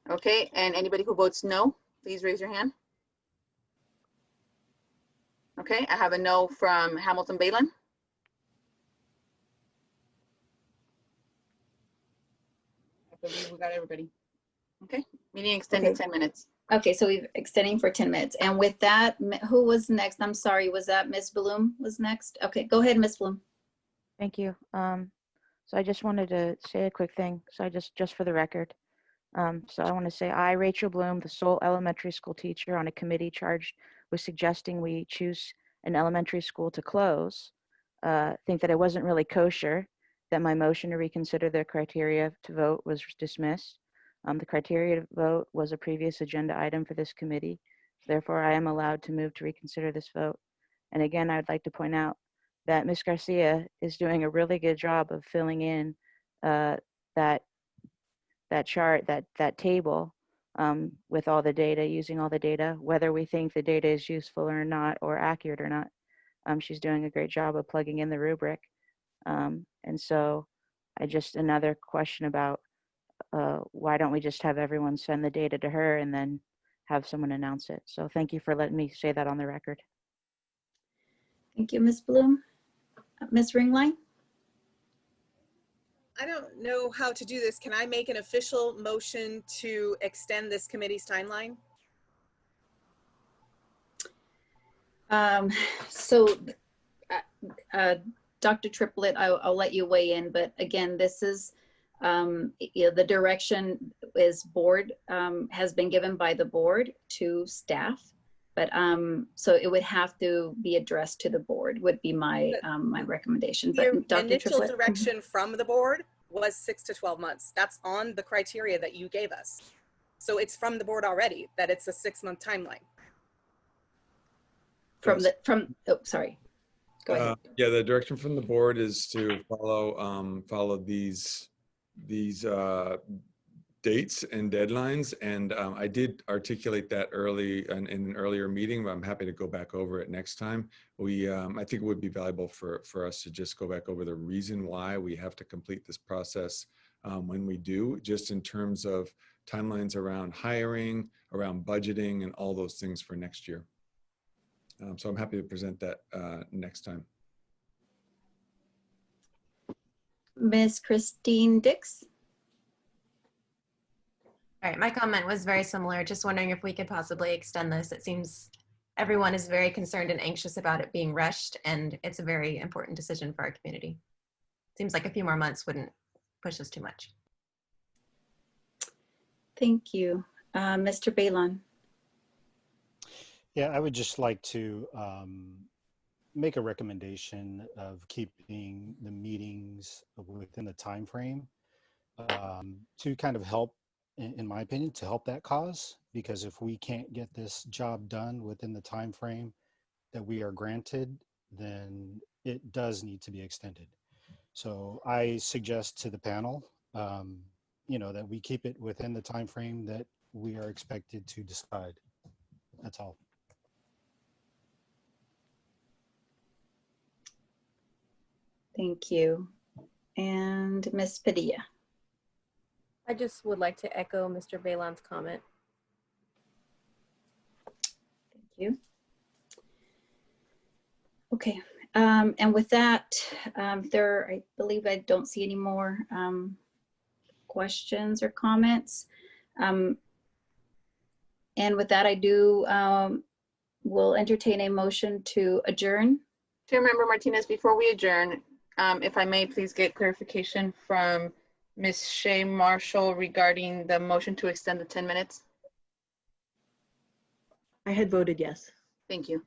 Okay, and anybody who votes no, please raise your hand. Okay, I have a no from Hamilton Balin. I believe we got everybody. Okay, meeting extended 10 minutes. Okay, so we're extending for 10 minutes. And with that, who was next? I'm sorry, was that Ms. Bloom was next? Okay, go ahead, Ms. Bloom. Thank you. So I just wanted to say a quick thing. So I just for the record. So I want to say I, Rachel Bloom, the sole elementary school teacher on a committee charged with suggesting we choose an elementary school to close, think that it wasn't really kosher, that my motion to reconsider the criteria to vote was dismissed. The criteria to vote was a previous agenda item for this committee. Therefore, I am allowed to move to reconsider this vote. And again, I'd like to point out that Ms. Garcia is doing a really good job of filling in that chart, that table with all the data, using all the data, whether we think the data is useful or not, or accurate or not. She's doing a great job of plugging in the rubric. And so another question about why don't we just have everyone send the data to her and then have someone announce it? So thank you for letting me say that on the record. Thank you, Ms. Bloom. Ms. Ringline? I don't know how to do this. Can I make an official motion to extend this committee's timeline? Dr. Triplett, I'll let you weigh in, but again, this is, the direction is board, has been given by the board to staff, but so it would have to be addressed to the board would be my my recommendation. The But Dr. initial Triplett? direction from the board was 6 to 12 months. That's on the criteria that you gave us. So it's from the board already that it's a 6-month timeline. Sorry. Go ahead. Yeah, the direction from the board is to follow these dates and deadlines, and I did articulate that early in an earlier meeting, but I'm happy to go back over it next time. I think it would be valuable for us to just go back over the reason why we have to complete this process when we do, just in terms of timelines around hiring, around budgeting, and all those things for next year. So I'm happy to present that next time. Ms. Christine Dix? All right, my comment was very similar. Just wondering if we could possibly extend this. It seems everyone is very concerned and anxious about it being rushed, and it's a very important decision for our community. Seems like a few more months wouldn't push us too much. Thank you. Mr. Balon? Yeah, I would just like to make a recommendation of keeping the meetings within the time frame to kind of help, in my opinion, to help that cause. Because if we can't get this job done within the time frame that we are granted, then it does need to be extended. So I suggest to the panel, that we keep it within the time frame that we are expected to decide. That's all. Thank you. And Ms. Padilla? I just would like to echo Mr. Balon's comment. Thank you. Okay, and with that, I believe I don't see any more questions or comments. And with that, I will entertain a motion to adjourn. Chairmember Martinez, before we adjourn, if I may please get clarification from Ms. Shay Marshall regarding the motion to extend the 10 minutes. I had voted yes. Thank you.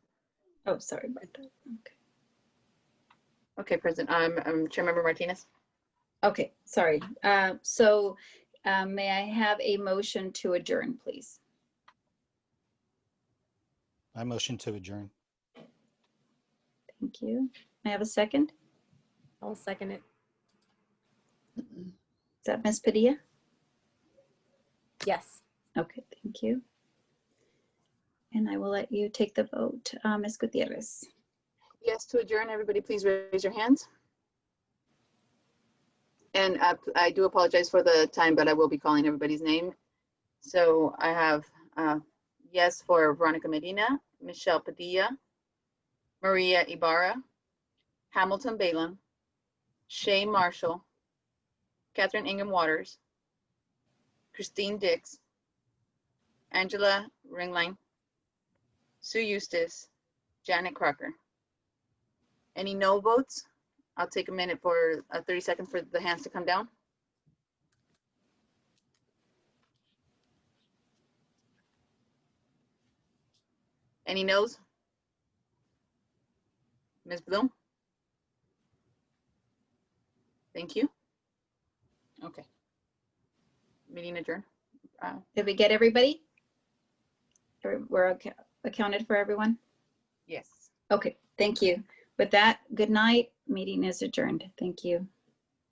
Oh, sorry about that. Okay. Okay, President. Chairmember Martinez. Okay, sorry. May I have a motion to adjourn, please? I motion to adjourn. Thank you. May I have a second? I'll second it. Is that Ms. Padilla? Yes. Okay, thank you. And I will let you take the vote. Ms. Gutierrez? Yes to adjourn. Everybody please raise your hands. And I do apologize for the time, but I will be calling everybody's name. So I have yes for Veronica Medina, Michelle Padilla, Maria Ibarra, Hamilton Balon, Shay Marshall, Catherine Ingham Waters, Christine Dix, Angela Ringline, Sue Eustace, Janet Crocker. Any no votes? I'll take a minute for 30 seconds for the hands to come down. Any no's? Ms. Bloom? Thank you. Okay. Meeting adjourned. Did we get everybody? We're accounted for everyone? Yes. Okay, thank you. With that, good night. Meeting is adjourned. Thank you.